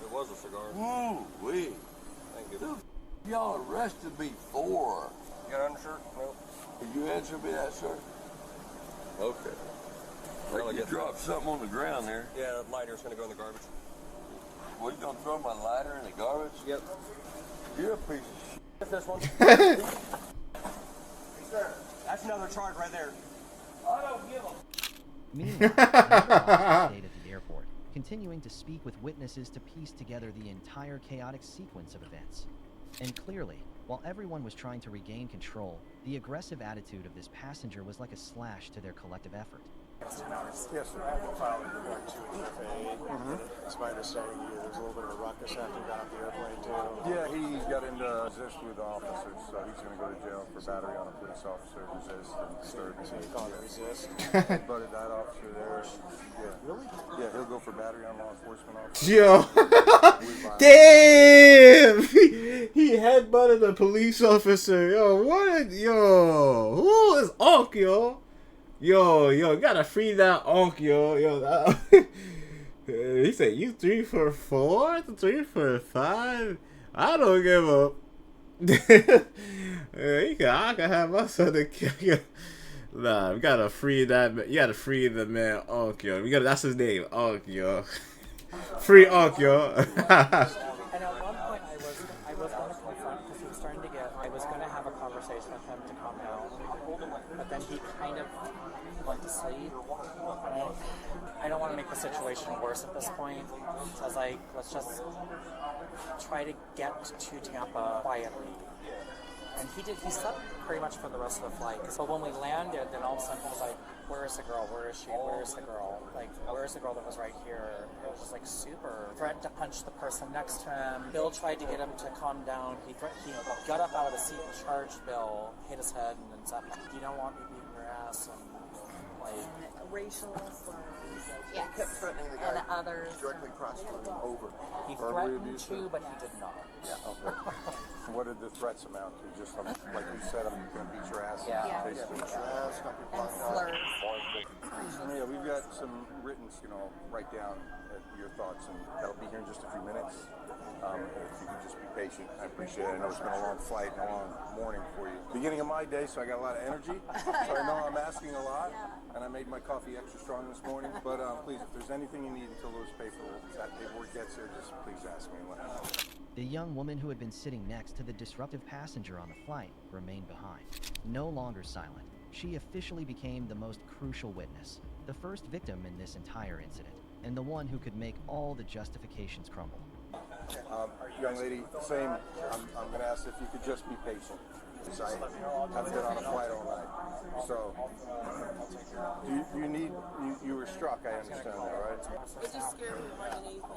Speaker 10: It was a cigar.
Speaker 12: Ooh, wee.
Speaker 10: Thank you.
Speaker 12: The f y'all arrested me for?
Speaker 10: You got an undershirt? No.
Speaker 12: Can you answer me that, sir? Okay.
Speaker 10: Well,
Speaker 12: Like
Speaker 10: I
Speaker 12: you
Speaker 10: guess-
Speaker 12: dropped something on the ground there.
Speaker 10: Yeah, the lighter's gonna go in the garbage.
Speaker 12: What, you gonna throw my lighter in the garbage?
Speaker 10: Yep.
Speaker 12: You're a piece of shit.
Speaker 10: What's this one? Sir, that's another charge right there.
Speaker 12: I don't give a...
Speaker 2: Meanwhile, another officer stayed at the airport, continuing to speak with witnesses to piece together the entire chaotic sequence of events. And clearly, while everyone was trying to regain control, the aggressive attitude of this passenger was like a slash to their collective effort.
Speaker 11: It's 10 hours.
Speaker 7: Yes, sir.
Speaker 4: I have a file that you're going to with FAA. It's my understanding there's a little bit of a ruckus after you got off the airplane, too.
Speaker 7: Yeah, he got into resist with officers, so he's going to go to jail for battery on a police officer, resist, and third.
Speaker 4: So you call it resist?
Speaker 7: He butted that officer there. Yeah. Really? Yeah, he'll go for battery on law enforcement officer.
Speaker 1: Yo. Damn. He headbutted a police officer. Yo, what? Yo. Who is Onk, yo? Yo, gotta free that Onk, yo. He said, you 3 for 4? 3 for 5? I don't give up. I can have my son to kill. Nah, we gotta free that. You gotta free the man, Onk, yo. That's his name, Onk, yo. Free Onk, yo.
Speaker 11: And at one point, I was going to confront because he was starting to get. I was going to have a conversation with him to calm down, but then he kind of went to sleep. And I don't want to make the situation worse at this point, so I was like, let's just try to get to Tampa quietly. And he did. He slept pretty much for the rest of the flight. So when we landed, then all of a sudden he was like, "Where is the girl? Where is she? Where is the girl? Like, where is the girl that was right here?" It was just like super. Threatened to punch the person next to him. Bill tried to get him to calm down. He got up out of the seat and charged Bill, hit his head, and then said, "You don't want me beating your ass." And like
Speaker 8: Racial slurs.
Speaker 3: He kept threatening the guy
Speaker 8: And others.
Speaker 3: directly across from him over.
Speaker 11: he
Speaker 7: Verbally
Speaker 11: threatened
Speaker 7: abusive?
Speaker 11: to, but he did not.
Speaker 7: Yeah, okay. What did the threats amount to? Just like you said, I'm going to beat your ass.
Speaker 11: Yeah.
Speaker 7: Basically.
Speaker 3: Beat your ass, knock your block out.
Speaker 8: Slurs.
Speaker 7: Yeah, we've got some written, write down your thoughts, and that'll be here in just a few minutes. If you could just be patient, I appreciate it. I know it's been a long flight and a long morning for you. Beginning of my day, so I got a lot of energy. So I know I'm asking a lot, and I made my coffee extra strong this morning. But please, if there's anything you need until that paperwork gets here, just please ask me and let me know.
Speaker 2: The young woman who had been sitting next to the disruptive passenger on the flight remained behind. No longer silent, she officially became the most crucial witness, the first victim in this entire incident, and the one who could make all the justifications crumble.
Speaker 7: Young lady, same. I'm going to ask if you could just be patient. Because I haven't been on a flight all night. So, you were struck, I understand that, right?
Speaker 8: It just scared me more than anything.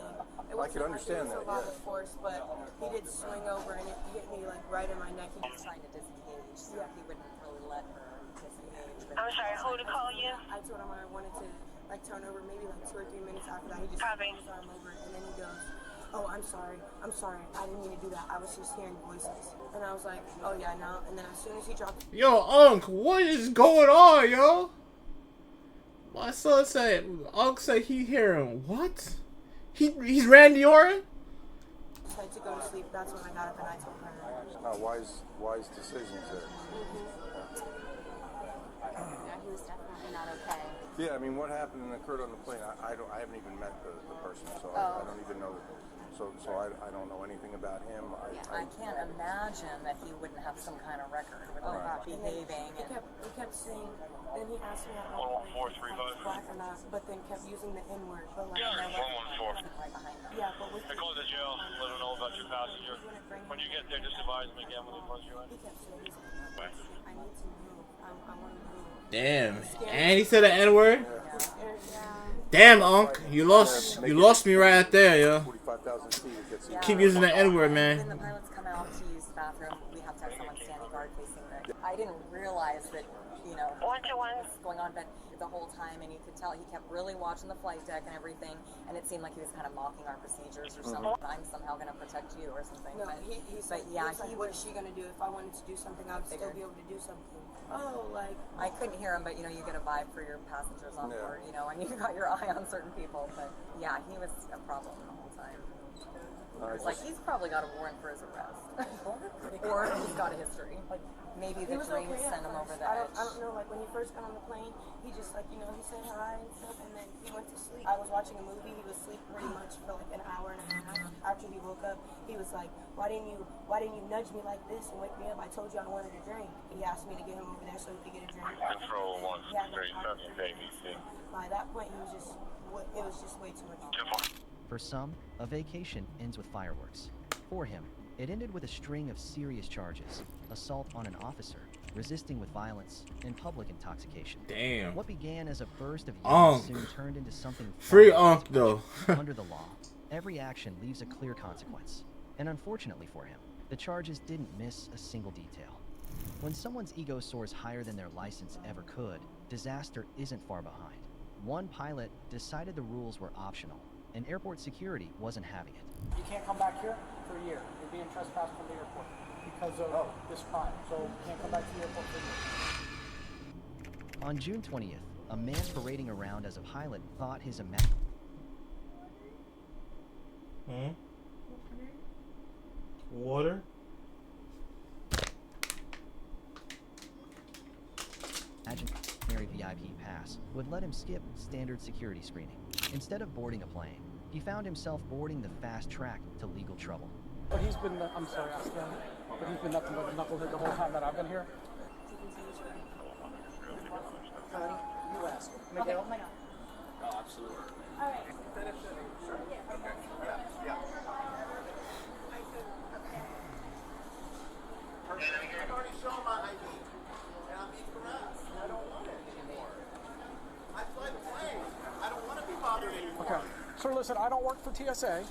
Speaker 7: I could understand that,
Speaker 8: yeah.
Speaker 7: yeah.
Speaker 8: Force, but he did swing over and it hit me like right in my neck. He was trying to disengage, so he wouldn't really let her disengage.
Speaker 6: I'm sorry, who to call you?
Speaker 8: I told him I wanted to like turn over maybe like 2 or 3 minutes after that. He just put his arm over and then he goes, "Oh, I'm sorry, I didn't mean to do that, I was just hearing voices." And I was like, "Oh yeah, no." And then as soon as he dropped,
Speaker 1: Yo, Unc, what is going on, yo? My son said, Unc said he hearing what? He's Randy Orton?
Speaker 8: I tried to go to sleep. That's when I got up and I told her.
Speaker 7: Wise decisions there.
Speaker 8: Yeah, he was definitely not okay.
Speaker 7: Yeah, I mean, what happened and occurred on the plane, I haven't even met the person, so I don't even know. So I don't know anything about him.
Speaker 11: I can't imagine that he wouldn't have some kind of record with not behaving.
Speaker 8: He kept saying, and he asked me at one point if I was black or not, but then kept using the N-word. But like, right behind him. Yeah, but with
Speaker 13: Call the jail, let them know about your passenger. When you get there, just advise me again when they buzz you in.
Speaker 8: He kept saying, I need to move. I want to move.
Speaker 1: Damn. And he said the N-word? Damn, Unc. You lost me right there, yo.
Speaker 7: 45,000 feet, it gets
Speaker 1: Keep using the N-word, man.
Speaker 11: When the pilots come out to use the bathroom, we have to have someone standing guard facing the... I didn't realize that, what's going on, but the whole time, and you could tell he kept really watching the flight deck and everything, and it seemed like he was kind of mocking our procedures or something. I'm somehow going to protect you or something.
Speaker 8: No,
Speaker 11: but
Speaker 8: he said, what is she going to do? If I wanted to do something, I would still be able to do something. Oh, like...
Speaker 11: I couldn't hear him, but, you get a vibe for your passengers on board, and you got your eye on certain people. But, yeah, he was a problem the whole time. It's like, he's probably got a warrant for his arrest. Or he's got a history. Like, maybe the dream sent him over the edge.
Speaker 8: I don't know, like, when he first got on the plane, he just, like, he said hi and stuff, and then he went to sleep. I was watching a movie, he was asleep pretty much for, like, an hour and a half. After he woke up, he was like, why didn't you nudge me like this and wake me up? I told you I wanted a drink. He asked me to get him over there so he could get a drink.
Speaker 13: Control 137, baby.
Speaker 8: By that point, it was just way too much.
Speaker 2: For some, a vacation ends with fireworks. For him, it ended with a string of serious charges: assault on an officer, resisting with violence, and public intoxication.
Speaker 1: Damn.
Speaker 2: What began as a burst of
Speaker 1: Unk.
Speaker 2: yelling soon turned into something
Speaker 1: Free
Speaker 2: far more
Speaker 1: Unk, though.
Speaker 2: Under the law, every action leaves a clear consequence. And unfortunately for him, the charges didn't miss a single detail. When someone's ego soars higher than their license ever could, disaster isn't far behind. One pilot decided the rules were optional, and airport security wasn't having it.
Speaker 11: You can't come back here for a year. You're being trespassed from the airport because of this crime. So you can't come back to the airport for a year.
Speaker 2: On June 20th, a man parading around as a pilot thought his
Speaker 1: Water?
Speaker 2: imaginary VIP pass would let him skip standard security screening. Instead of boarding a plane, he found himself boarding the fast track to legal trouble.
Speaker 11: But he's been, I'm sorry, ask him, but he's been nothing but a knucklehead the whole time that I've been here.
Speaker 4: You ask him.
Speaker 5: Okay, oh my God.
Speaker 4: Oh, absolutely.
Speaker 5: All right.
Speaker 4: Sure. Okay. Yeah. I've already shown my ID, and I'm being harassed. I don't want it anymore. I fly the plane. I don't want to be bothered anymore.
Speaker 11: Okay. Sir, listen, I don't work for TSA.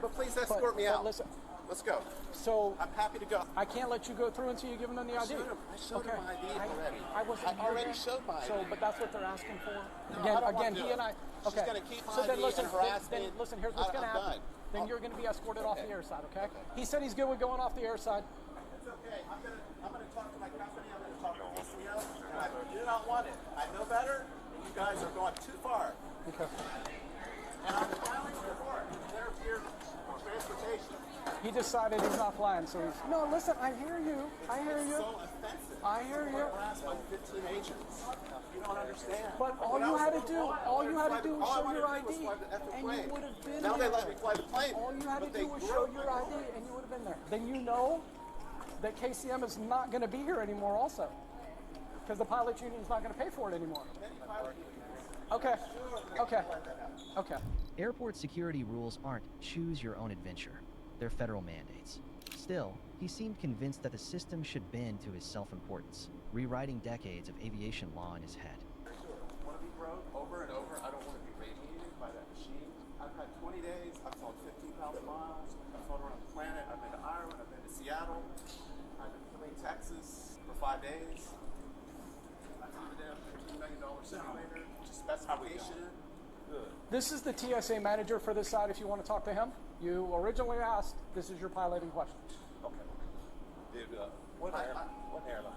Speaker 4: But please escort me out.
Speaker 11: Listen.
Speaker 4: Let's go.
Speaker 11: So
Speaker 4: I'm happy to go.
Speaker 11: I can't let you go through until you give them the ID.
Speaker 4: I showed him my ID already.
Speaker 11: I
Speaker 4: already showed my ID.
Speaker 11: So, but that's what they're asking for.
Speaker 4: No,
Speaker 11: Again, he and I. Okay.
Speaker 4: She's gonna keep
Speaker 11: So
Speaker 4: my
Speaker 11: then
Speaker 4: ID
Speaker 11: listen.
Speaker 4: and harass
Speaker 11: Then
Speaker 4: me.
Speaker 11: listen. Here's what's gonna happen. Then you're gonna be escorted off the air side. Okay. He said he's good with going off the air side.
Speaker 4: It's okay. I'm gonna talk to my company. I'm gonna talk to PCO. And I do not want it. I know better. And you guys are going too far.
Speaker 11: Okay.
Speaker 4: And I'm filing a report. They're here for transportation.
Speaker 11: He decided he's not flying, so he's. No, listen. I hear you. I hear you.
Speaker 4: So offensive.
Speaker 11: I hear you.
Speaker 4: Harassed by 15 agents. You don't understand.
Speaker 11: But all you had to do was show your ID, and you would have been there.
Speaker 4: Now they let me fly the plane.
Speaker 11: All you had to do was show your ID, and you would have been there. Then you know that KCM is not going to be here anymore, also, because the pilot union is not going to pay for it anymore. Okay. Okay. Okay.
Speaker 2: Airport security rules aren't choose your own adventure. They're federal mandates. Still, he seemed convinced that the system should bend to his self-importance, rewriting decades of aviation law in his head.
Speaker 4: I want to be broke over and over. I don't want to be radiated by that machine. I've had 20 days. I've flown 15,000 miles. I've flown around the planet. I've been to Ireland. I've been to Seattle. I've been to Texas for 5 days. I flew the damn $15 million simulator, which is specification.
Speaker 11: This is the TSA manager for this side if you want to talk to him. You originally asked, this is your pilot in question.
Speaker 7: Okay. Did, what airline?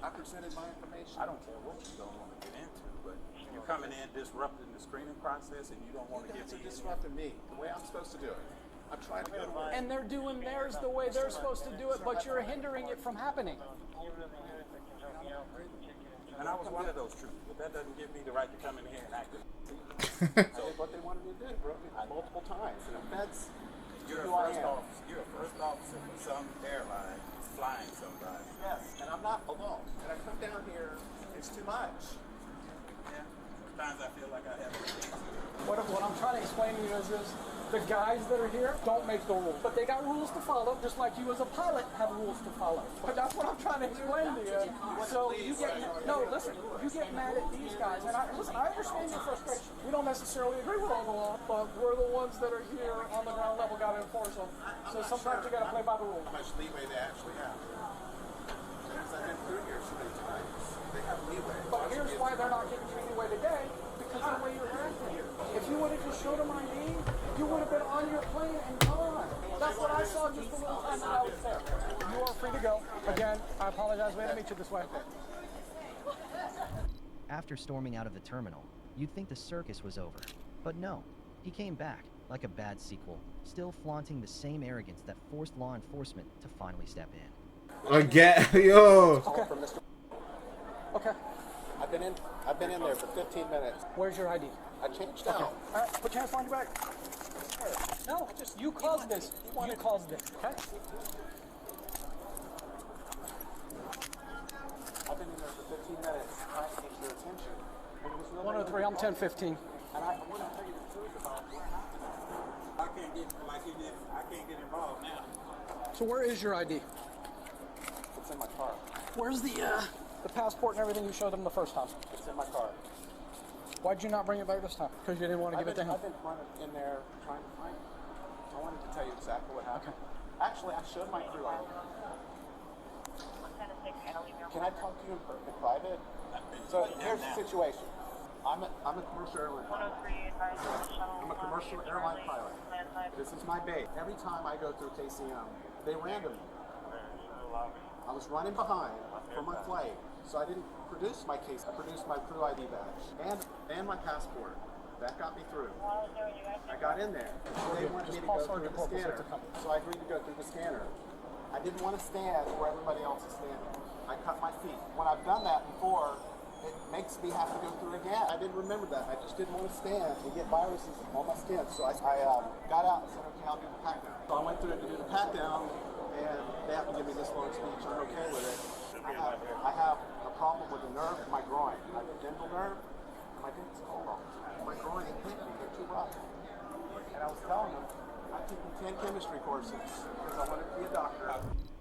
Speaker 4: I presented my information.
Speaker 7: I don't care what you don't want to get into, but you're coming in disrupting the screening process and you don't want to get
Speaker 4: You disrupting me the way I'm supposed to do it. I'm trying to go to
Speaker 11: And they're doing theirs the way they're supposed to do it, but you're hindering it from happening.
Speaker 10: And I was one of those troopers, but that doesn't give me the right to come in here and act.
Speaker 4: I did what they wanted me to do, bro. Multiple times. And the feds.
Speaker 10: You're a first officer for some airline flying somebody.
Speaker 4: Yes, and I'm not alone. And I come down here, it's too much.
Speaker 10: Yeah. Sometimes I feel like I have a chance.
Speaker 11: What I'm trying to explain to you is this. The guys that are here don't make the rules, but they got rules to follow, just like you as a pilot have rules to follow. But that's what I'm trying to explain to you. So you get you get mad at these guys, and I understand your frustration. We don't necessarily agree with all the law, but we're the ones that are here on the ground level got to enforce them. So sometimes you got to play by the rules.
Speaker 4: How much leeway they actually have. Because I've been through here so many times. They have leeway.
Speaker 11: But here's why they're not giving you leeway today, because of the way you're acting. If you would have just showed them ID, you would have been on your plane and gone. That's what I saw just a little time that I was there. You are free to go. Again, I apologize. We had to meet you this way.
Speaker 2: After storming out of the terminal, you'd think the circus was over. But no, he came back, like a bad sequel, still flaunting the same arrogance that forced law enforcement to finally step in.
Speaker 1: Again, yo.
Speaker 11: Okay.
Speaker 4: I've been in there for 15 minutes.
Speaker 11: Where's your ID?
Speaker 4: I changed out.
Speaker 11: All right, put your hands behind your back. No, you caused this. You caused this, okay?
Speaker 4: I've been in there for 15 minutes trying to get your attention. And there was no
Speaker 11: 103, I'm 1015.
Speaker 4: And I want to tell you the truth about what happened.
Speaker 10: I can't get like you did. I can't get involved now.
Speaker 11: So where is your ID?
Speaker 4: It's in my car.
Speaker 11: Where's the
Speaker 14: The passport and everything you showed him the first time.
Speaker 4: It's in my car.
Speaker 14: Why'd you not bring it back this time? Because you didn't want to give it to him?
Speaker 4: I've been running in there trying to find it. I wanted to tell you exactly what happened. Actually, I showed my crew ID. Can I talk to you in private? So here's the situation. I'm a commercial airline pilot. I'm a commercial airline pilot. This is my base. Every time I go through KCM, they random me. I was running behind for my flight, so I didn't produce my case. I produced my crew ID badge and my passport. That got me through. I got in there. They wanted me to go through the scanner, so I agreed to go through the scanner. I didn't want to stand where everybody else is standing. I cut my feet. When I've done that before, it makes me have to go through again. I didn't remember that. I just didn't want to stand and get viruses on my skin. So I got out and said, okay, I'll do the pat down. So I went through it to do the pat down, and they have to give me this long speech. I'm okay with it. I have a problem with the nerve in my groin. I have a dental nerve, and my dent's cold all the time. My groin and kidney, they're too rough. And I was telling them, I'm taking 10 chemistry courses because I wanted to be a doctor.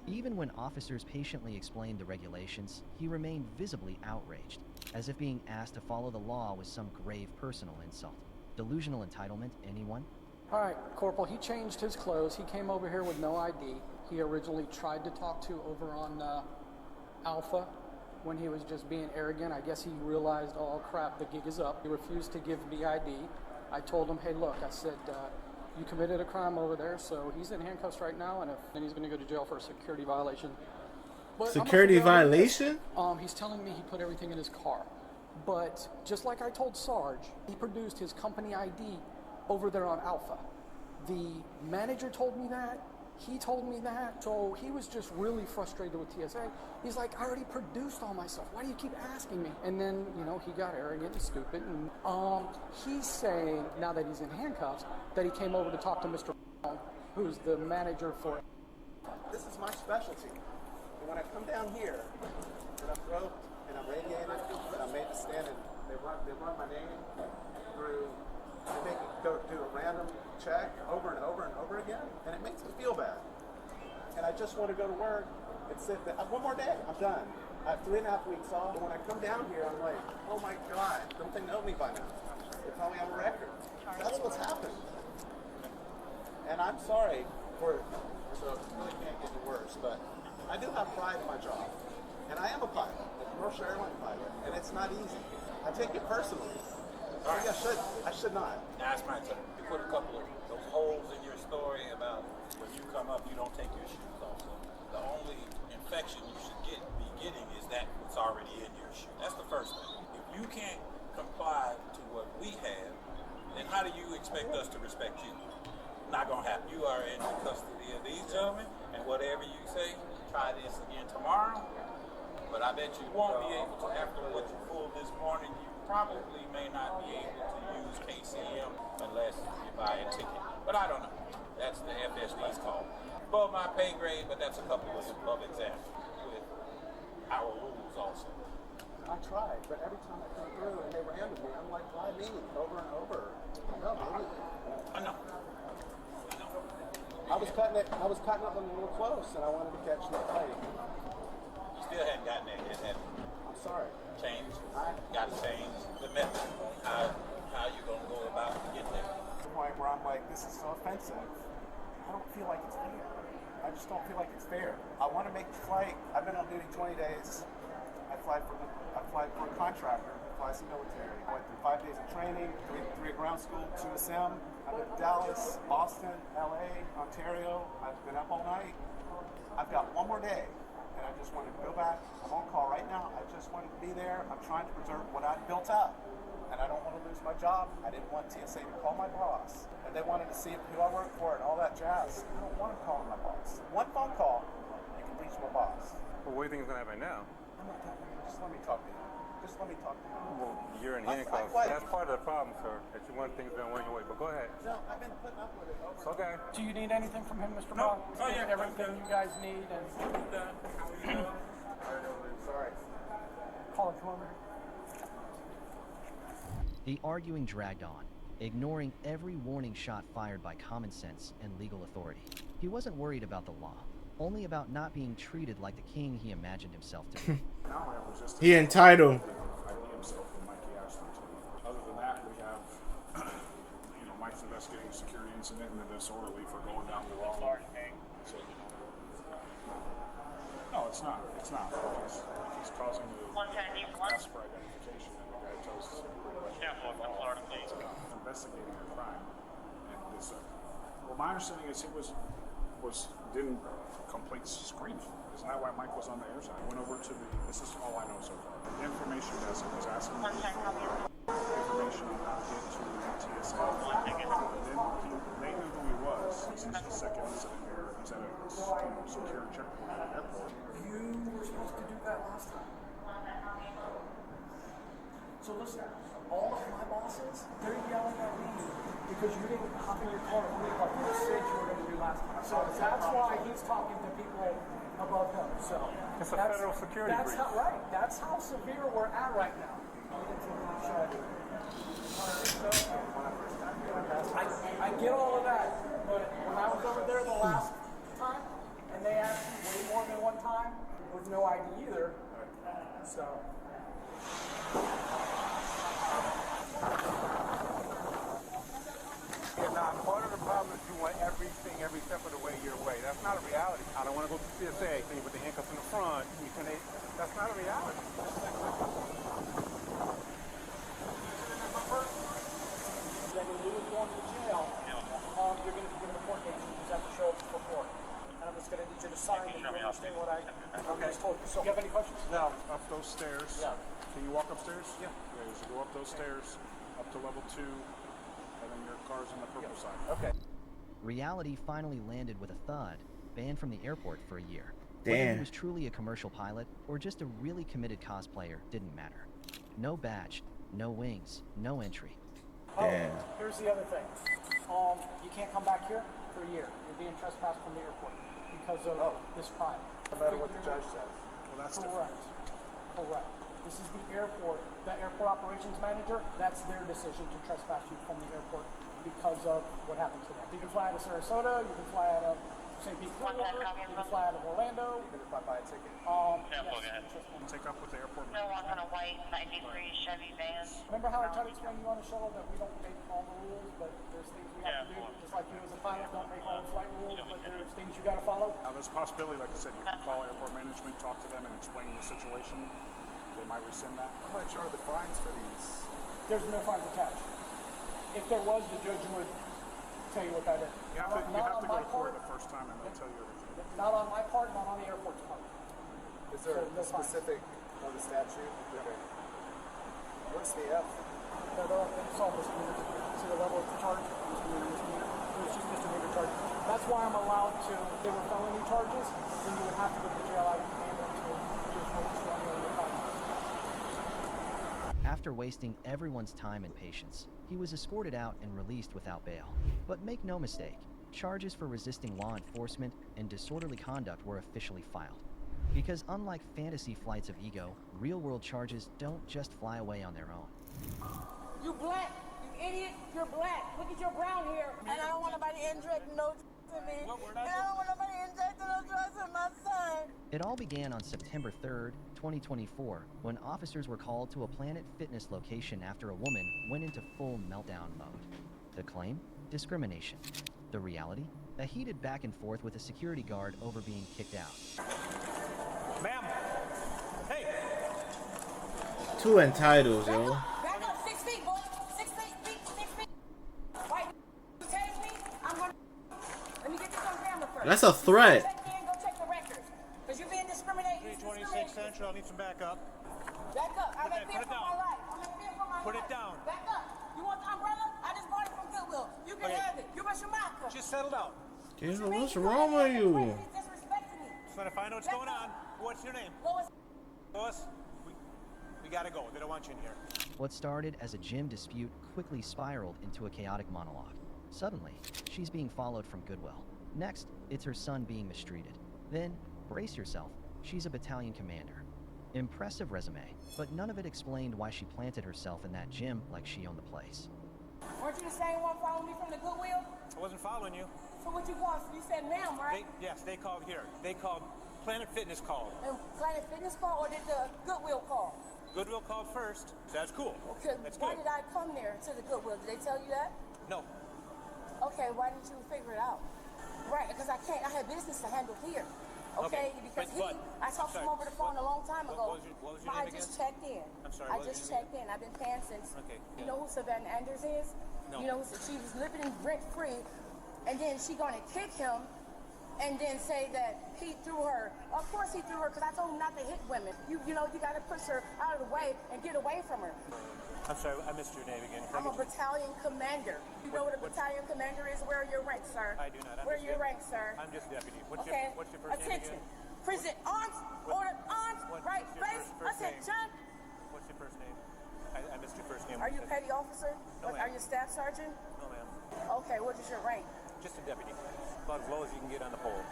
Speaker 2: Even when officers patiently explained the regulations, he remained visibly outraged, as if being asked to follow the law was some grave personal insult. Delusional entitlement, anyone?
Speaker 14: All right, Corporal, he changed his clothes. He came over here with no ID. He originally tried to talk to over on Alpha when he was just being arrogant. I guess he realized, oh crap, the gig is up. He refused to give me ID. I told him, hey, look, I said, you committed a crime over there, so he's in handcuffs right now, and he's going to go to jail for a security violation. But
Speaker 1: security violation?
Speaker 14: He's telling me he put everything in his car. But just like I told Sarge, he produced his company ID over there on Alpha. The manager told me that. He told me that. So he was just really frustrated with TSA. He's like, I already produced all my stuff. Why do you keep asking me? And then, you know, he got arrogant and stupid. And he's saying, now that he's in handcuffs, that he came over to talk to Mr. who's the manager for...
Speaker 4: This is my specialty. And when I come down here, and I'm roped, and I'm radiated, and I'm made to stand, and they run my name through, they make me go do a random check over and over and over again, and it makes me feel bad. And I just want to go to work and sit there. One more day, I'm done. I have 3.5 weeks off, and when I come down here, I'm like, oh my God, don't they know me by now? They probably have a record. That's what's happened. And I'm sorry for, so it really can't get any worse, but I do have pride in my job. And I am a pilot, a commercial airline pilot, and it's not easy. I take it personally. Maybe I should not.
Speaker 15: Now it's my turn. You put a couple of those holes in your story about when you come up, you don't take your shoes off. So the only infection you should be getting is that what's already in your shoe. That's the first thing. If you can't comply to what we have, then how do you expect us to respect you? Not gonna happen. You are in the custody of these gentlemen, and whatever you say, try this again tomorrow. But I bet you won't be able to, after what you pulled this morning, you probably may not be able to use KCM unless you buy a ticket. But I don't know. That's the FSD's call. Above my pay grade, but that's a couple of examples with our rules also.
Speaker 4: I tried, but every time I come through and they ran me, I'm like, why me? Over and over. No, maybe.
Speaker 15: I know.
Speaker 4: I was cutting it a little close, and I wanted to catch the fight.
Speaker 15: You still hadn't gotten there yet, have you?
Speaker 4: I'm sorry.
Speaker 15: Change. Got to change the method. How you gonna go about to get there?
Speaker 4: The point where I'm like, this is so offensive. I don't feel like it's fair. I just don't feel like it's fair. I want to make the flight. I've been on duty 20 days. I fly for a contractor who flies the military. I went through 5 days of training, three at ground school, 2 at SIM. I've been to Dallas, Boston, LA, Ontario. I've been up all night. I've got one more day, and I just wanted to go back. I'm on call right now. I just wanted to be there. I'm trying to preserve what I've built up, and I don't want to lose my job. I didn't want TSA to call my boss, and they wanted to see who I work for and all that jazz. I don't want to call my boss. One phone call, you can reach my boss.
Speaker 7: Well, what do you think is going to happen now?
Speaker 4: I'm not talking. Just let me talk to him. Just let me talk to him.
Speaker 7: Well, you're in handcuffs. That's part of the problem, sir, that you want things done your way. But go ahead.
Speaker 4: No, I've been putting up with it over.
Speaker 7: It's okay.
Speaker 14: Do you need anything from him, Mr.
Speaker 15: No.
Speaker 14: Bond?
Speaker 15: Oh, yeah.
Speaker 14: Everything you guys need, and
Speaker 4: Sorry.
Speaker 14: call it to him.
Speaker 2: The arguing dragged on, ignoring every warning shot fired by common sense and legal authority. He wasn't worried about the law. only about not being treated like the king he imagined himself to be.
Speaker 1: He entitled.
Speaker 9: Other than that, we have, Mike's investigating a security incident and a disorderly for going down the wrong. So, no, it's not. It's not. He's causing the ask for identification, and the guy tells us investigating a crime. And this, well, my understanding is he didn't complete screening. Isn't that why Mike was on the air side? I went over to this is all I know so far. The information desk was asking me information on how to get to the TSA. And then they knew who he was. This is the second incident here. He's at a secure checkpoint at the airport.
Speaker 14: You were supposed to do that last time. So listen, all of my bosses, they're yelling at me because you didn't hop in your car and leave like you said you were going to do last time. So that's why he's talking to people above him. So
Speaker 9: it's a federal security breach.
Speaker 14: That's right. That's how severe we're at right now. I get all of that, but when I was over there the last time, and they asked me way more than one time, with no ID either, so.
Speaker 7: Yeah, now, part of the problem is you want everything every step of the way your way. That's not a reality. I don't want to go to CSA with the handcuffs in the front. That's not a reality.
Speaker 14: Then when you was going to jail, you're going to be given a court date. You just have to show up for court. And I'm just going to need you to sign that you understand what I just told you. So, you have any questions?
Speaker 9: No. Up those stairs.
Speaker 14: Yeah.
Speaker 9: Can you walk upstairs?
Speaker 14: Yeah.
Speaker 9: Yeah, you should go up those stairs, up to level 2, and then your car's on the purple side.
Speaker 14: Okay.
Speaker 2: Reality finally landed with a thud, banned from the airport for a year.
Speaker 1: Damn.
Speaker 2: Whether he was truly a commercial pilot or just a really committed cosplayer didn't matter. No badge, no wings, no entry.
Speaker 1: Damn.
Speaker 14: Here's the other thing. You can't come back here for a year. You're being trespassed from the airport because of this crime.
Speaker 4: No matter what the judge says.
Speaker 9: Well, that's
Speaker 14: correct. Correct. This is the airport operations manager. That's their decision to trespass you from the airport because of what happened to them. You can fly out of Sarasota. You can fly out of St. Pete, Clearwater. You can fly out of Orlando.
Speaker 4: You can buy a ticket.
Speaker 14: Yes.
Speaker 9: Take up with the airport.
Speaker 6: No one on a white 93 Chevy van.
Speaker 14: Remember how I tried to explain to you on the shuttle that we don't make all the rules, but there's things we have to do. Just like you as a pilot don't make all the flight rules, but there's things you got to follow.
Speaker 9: Now, there's a possibility, like I said, you can call airport management, talk to them, and explain the situation. They might rescind that.
Speaker 4: How much are the fines for these?
Speaker 14: There's no fines attached. If there was, the judge would tell you what that is.
Speaker 9: You have to go to court the first time, and they'll tell you everything.
Speaker 14: Not on my part, not on the airport's part.
Speaker 4: Is there a specific on the statute? Okay. What's the F?
Speaker 14: It's all misdemeanor. See the level of the charge? Misdemeanor. It's just misdemeanor charge. That's why I'm allowed to. If they were felony charges, then you would have to go to jail. I would pay them to just focus on the crime.
Speaker 2: After wasting everyone's time and patience, he was escorted out and released without bail. But make no mistake, charges for resisting law enforcement and disorderly conduct were officially filed. Because unlike fantasy flights of ego, real-world charges don't just fly away on their own.
Speaker 5: You black, you idiot, you're black. Look at your brown hair. And I don't want nobody injecting no to me. And I don't want nobody injecting no drugs in my son.
Speaker 2: It all began on September 3rd, 2024, when officers were called to a Planet Fitness location after a woman went into full meltdown mode. The claim? Discrimination. The reality? A heated back and forth with a security guard over being kicked out.
Speaker 15: Ma'am! Hey!
Speaker 1: Two entitles, yo.
Speaker 5: Back up 6 feet, boy. 6 feet, 6 feet. Right, you tase me, I'm gonna... Let me get this on camera first.
Speaker 1: That's a threat.
Speaker 5: Go check the records. Because you're being discriminated.
Speaker 15: 326 Central, I need some backup.
Speaker 5: Back up. I'm in fear for my life. I'm in fear for my life.
Speaker 15: Put it down.
Speaker 5: Back up. You want the umbrella? I just bought it from Goodwill. You can have it. You rush your mouth.
Speaker 15: Just settle down.
Speaker 1: Dude, what's wrong with you?
Speaker 5: He's disrespecting me.
Speaker 15: Just want to find out what's going on. What's your name?
Speaker 5: Lois.
Speaker 15: Lois, we gotta go. They don't want you in here.
Speaker 2: What started as a gym dispute quickly spiraled into a chaotic monologue. Suddenly, she's being followed from Goodwill. Next, it's her son being mistreated. Then, brace yourself, she's a battalion commander. Impressive resume, but none of it explained why she planted herself in that gym like she owned the place.
Speaker 8: Weren't you the same one following me from the Goodwill?
Speaker 15: I wasn't following you.
Speaker 8: So what you called? You said ma'am, right?
Speaker 15: Yes, they called here. They called Planet Fitness called.
Speaker 8: And Planet Fitness call, or did the Goodwill call?
Speaker 15: Goodwill called first. So that's cool.
Speaker 8: Okay,
Speaker 15: That's
Speaker 8: why
Speaker 15: good.
Speaker 8: did I come there to the Goodwill? Did they tell you that?
Speaker 15: No.
Speaker 8: Okay, why didn't you figure it out? Right, because I can't. I had business to handle here. Okay, because I talked to him over the phone a long time ago.
Speaker 15: What was your
Speaker 8: I
Speaker 15: name
Speaker 8: just
Speaker 15: again?
Speaker 8: checked in.
Speaker 15: I'm sorry,
Speaker 8: I
Speaker 15: what was
Speaker 8: just
Speaker 15: your name
Speaker 8: checked in. I've been paying since.
Speaker 15: Okay.
Speaker 8: You know who Savannah Anders is?
Speaker 15: No.
Speaker 8: You know, she was living rent free, and then she gonna kick him, and then say that he threw her. Of course he threw her, because I told him not to hit women. You know, you gotta push her out of the way and get away from her.
Speaker 15: I'm sorry, I missed your name again.
Speaker 8: I'm a battalion commander. You know what a battalion commander is? Where are your ranks, sir?
Speaker 15: I do not.
Speaker 8: Where are your ranks, sir?
Speaker 15: I'm just deputy. What's
Speaker 8: Okay.
Speaker 15: your first
Speaker 8: Attention.
Speaker 15: name again?
Speaker 8: Present arms. Order arms. Right
Speaker 15: what's your
Speaker 8: face.
Speaker 15: first name?
Speaker 8: Attention.
Speaker 15: What's your first name? I missed your first name.
Speaker 8: Are you a petty officer?
Speaker 15: No, ma'am.
Speaker 8: Are you a staff sergeant?
Speaker 15: No, ma'am.
Speaker 8: Okay, what is your rank?
Speaker 15: Just a deputy. About as low as you can get on the pole.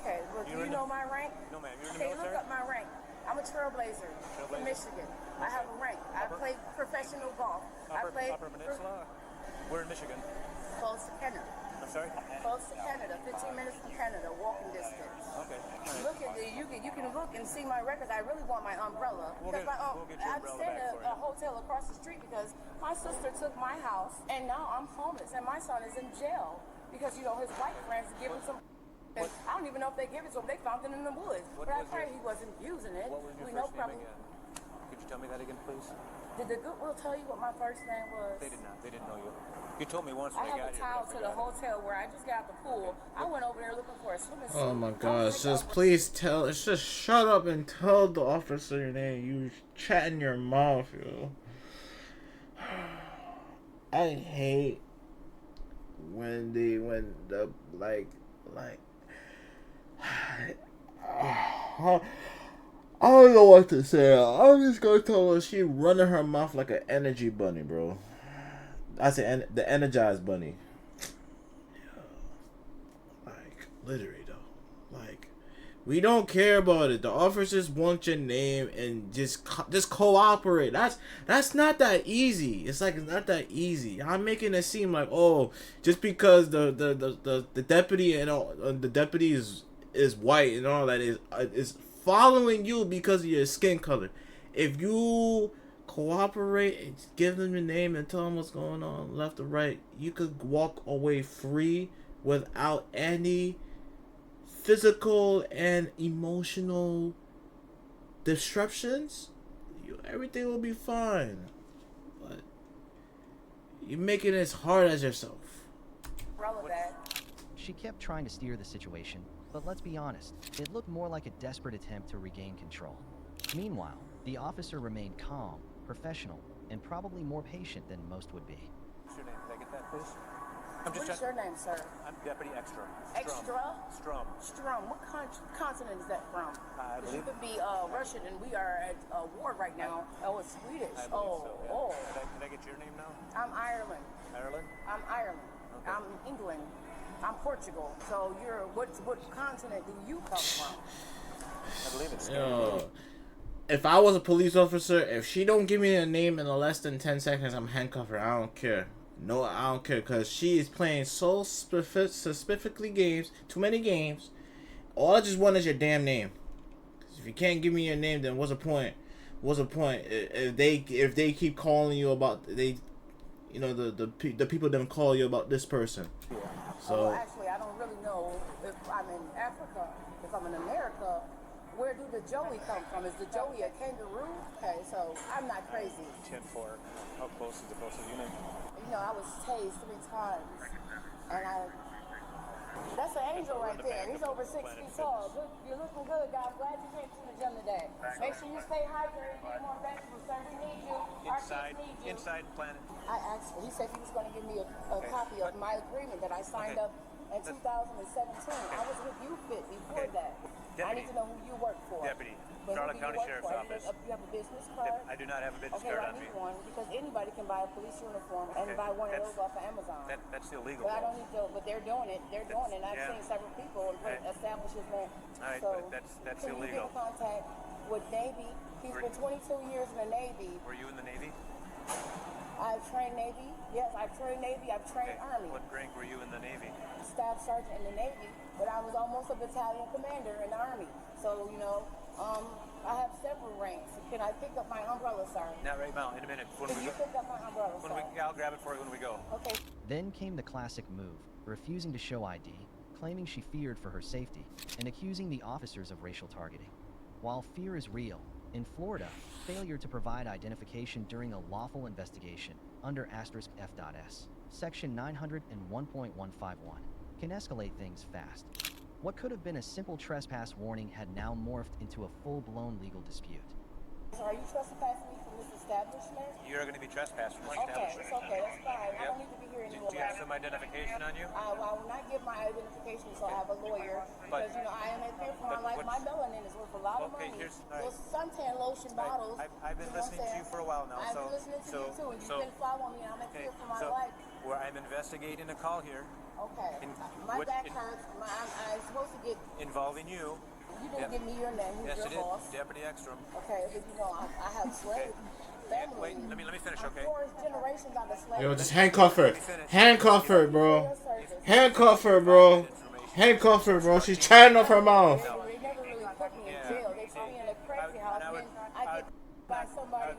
Speaker 8: Okay, well, do you know my rank?
Speaker 15: No, ma'am. You're in the
Speaker 8: Okay,
Speaker 15: military?
Speaker 8: look up my rank. I'm a trailblazer from Michigan. I have a rank. I play professional golf.
Speaker 15: Upper Peninsula? We're in Michigan.
Speaker 8: Close to Canada.
Speaker 15: I'm sorry?
Speaker 8: Close to Canada, 15 minutes from Canada, walking distance.
Speaker 15: Okay.
Speaker 8: Look at the, you can look and see my records. I really want my umbrella.
Speaker 15: We'll
Speaker 8: Because
Speaker 15: get your
Speaker 8: I'm
Speaker 15: umbrella
Speaker 8: staying
Speaker 15: back
Speaker 8: at
Speaker 15: for
Speaker 8: a
Speaker 15: you.
Speaker 8: hotel across the street because my sister took my house and now I'm homeless and my son is in jail because, you know, his white friends give him some. And I don't even know if they give it to him. They found it in the woods. But I pray he wasn't using it.
Speaker 15: What was your
Speaker 8: We know
Speaker 15: first name
Speaker 8: probably.
Speaker 15: again? Could you tell me that again, please?
Speaker 8: Did the Goodwill tell you what my first name was?
Speaker 15: They did not. They didn't know you. You told me once
Speaker 8: I
Speaker 15: when I
Speaker 8: have
Speaker 15: got
Speaker 8: a
Speaker 15: here.
Speaker 8: towel to the hotel where I just got out the pool. I went over there looking for a swimming suit.
Speaker 1: Oh my gosh, just please tell, it's just shut up and tell the officer your name. You chatting your mouth, yo. I hate when the I don't know what to say. I'm just gonna tell her she running her mouth like an energy bunny, bro. I say the energized bunny. Like literally though, like we don't care about it. The officers want your name and just cooperate. That's not that easy. It's like it's not that easy. I'm making it seem like just because the deputy and all the deputy is white and all that is following you because of your skin color. If you cooperate and give them your name and tell them what's going on left or right, you could walk away free without any physical and emotional disruptions. Everything will be fine. But you're making it as hard as yourself.
Speaker 2: She kept trying to steer the situation, but let's be honest, it looked more like a desperate attempt to regain control. Meanwhile, the officer remained calm, professional, and probably more patient than most would be.
Speaker 15: What's your name? Can I get that, please?
Speaker 8: What is your name, sir?
Speaker 15: I'm Deputy Extra.
Speaker 8: Extra?
Speaker 15: Strum.
Speaker 8: Strum. What continent is that from? Because you could be Russian, and we are at war right now. It's Swedish.
Speaker 15: I believe so, yeah.
Speaker 8: Oh.
Speaker 15: Can I get your name now?
Speaker 8: I'm Ireland.
Speaker 15: Ireland?
Speaker 8: I'm Ireland.
Speaker 15: Okay.
Speaker 8: I'm England. I'm Portugal. So what continent do you come from?
Speaker 15: I believe it's
Speaker 1: If I was a police officer, if she don't give me a name in less than 10 seconds, I'm handcuffing her. I don't care. No, I don't care, because she is playing so specifically games, too many games. All I just want is your damn name. 'Cause if you can't give me your name, then what's the point? What's the point? If they keep calling you about the people then call you about this person. So
Speaker 8: Actually, I don't really know if I'm in Africa. If I'm in America, where do the Joey come from? Is the Joey a kangaroo? Okay, so I'm not crazy.
Speaker 15: 10-4. How close is the closest unit?
Speaker 8: You know, I was tased 3 times, and that's an angel right there. He's over 6 feet tall. You're looking good, guys. I'm glad you came to the gym today. Make sure you stay hydrated, get more vegetables, sir. We need you. Our kids need you.
Speaker 15: Inside Planet.
Speaker 8: I asked him. He said he was going to give me a copy of my agreement that I signed up in 2017. I was with UFIT before that.
Speaker 15: Deputy.
Speaker 8: I need to know who you work for.
Speaker 15: Deputy.
Speaker 8: But
Speaker 15: Charlotte
Speaker 8: who do you
Speaker 15: County
Speaker 8: work
Speaker 15: Sheriff's
Speaker 8: for?
Speaker 15: Office.
Speaker 8: You have a business card?
Speaker 15: I do not have a business
Speaker 8: Okay,
Speaker 15: card
Speaker 8: I
Speaker 15: on me.
Speaker 8: need one because anybody can buy a police uniform and buy one of those off of Amazon.
Speaker 15: That's illegal.
Speaker 8: But I don't need to. But they're doing it. They're doing it. I've seen several people establish his name.
Speaker 15: All right,
Speaker 8: so
Speaker 15: but that's
Speaker 8: can
Speaker 15: illegal.
Speaker 8: you get in contact with Navy? He's been 22 years in the Navy.
Speaker 15: Were you in the Navy?
Speaker 8: I've trained Navy. Yes, I've trained Navy. I've trained Army.
Speaker 16: What rank were you in the Navy?
Speaker 8: Staff sergeant in the Navy, but I was almost a battalion commander in the Army. So, you know, I have several ranks. Can I pick up my umbrella, sir?
Speaker 16: Not right now, in a minute.
Speaker 8: Can you pick up my umbrella, sir?
Speaker 16: I'll grab it for you when we go.
Speaker 8: Okay.
Speaker 2: Then came the classic move, refusing to show ID, claiming she feared for her safety, and accusing the officers of racial targeting. While fear is real, in Florida, failure to provide identification during a lawful investigation under *F.S. Section 901.151 can escalate things fast. What could have been a simple trespass warning had now morphed into a full-blown legal dispute.
Speaker 8: Are you trespassing me from this establishment?
Speaker 16: You're going to be trespassing from this
Speaker 8: Okay,
Speaker 16: establishment.
Speaker 8: it's okay, that's fine. I don't need to be here anymore.
Speaker 16: Do you have some identification on you?
Speaker 8: I will not give my identification until I have a lawyer. Because, you know, I am at fear for my life. My melanin is worth a lot of money. Those suntan lotion bottles.
Speaker 16: I've been listening to you for a while now.
Speaker 8: I've been listening to you too. And you've been following me. And I'm at fear for my life.
Speaker 16: Where I'm investigating a call here.
Speaker 8: Okay. My back hurts. I'm supposed to get...
Speaker 16: Involving you.
Speaker 8: You didn't give me your name. Who's your boss?
Speaker 16: Deputy Ekstrom.
Speaker 8: Okay, but you know, I have slave family.
Speaker 16: Wait, let me finish, okay?
Speaker 8: 4 generations on the slave.
Speaker 1: Yo, just handcuff her. Handcuff her, bro. Handcuff her, bro. Handcuff her, bro. She's chatting off her mouth.
Speaker 8: They never really put me in jail. They put me in a crazy house. And I get by somebody.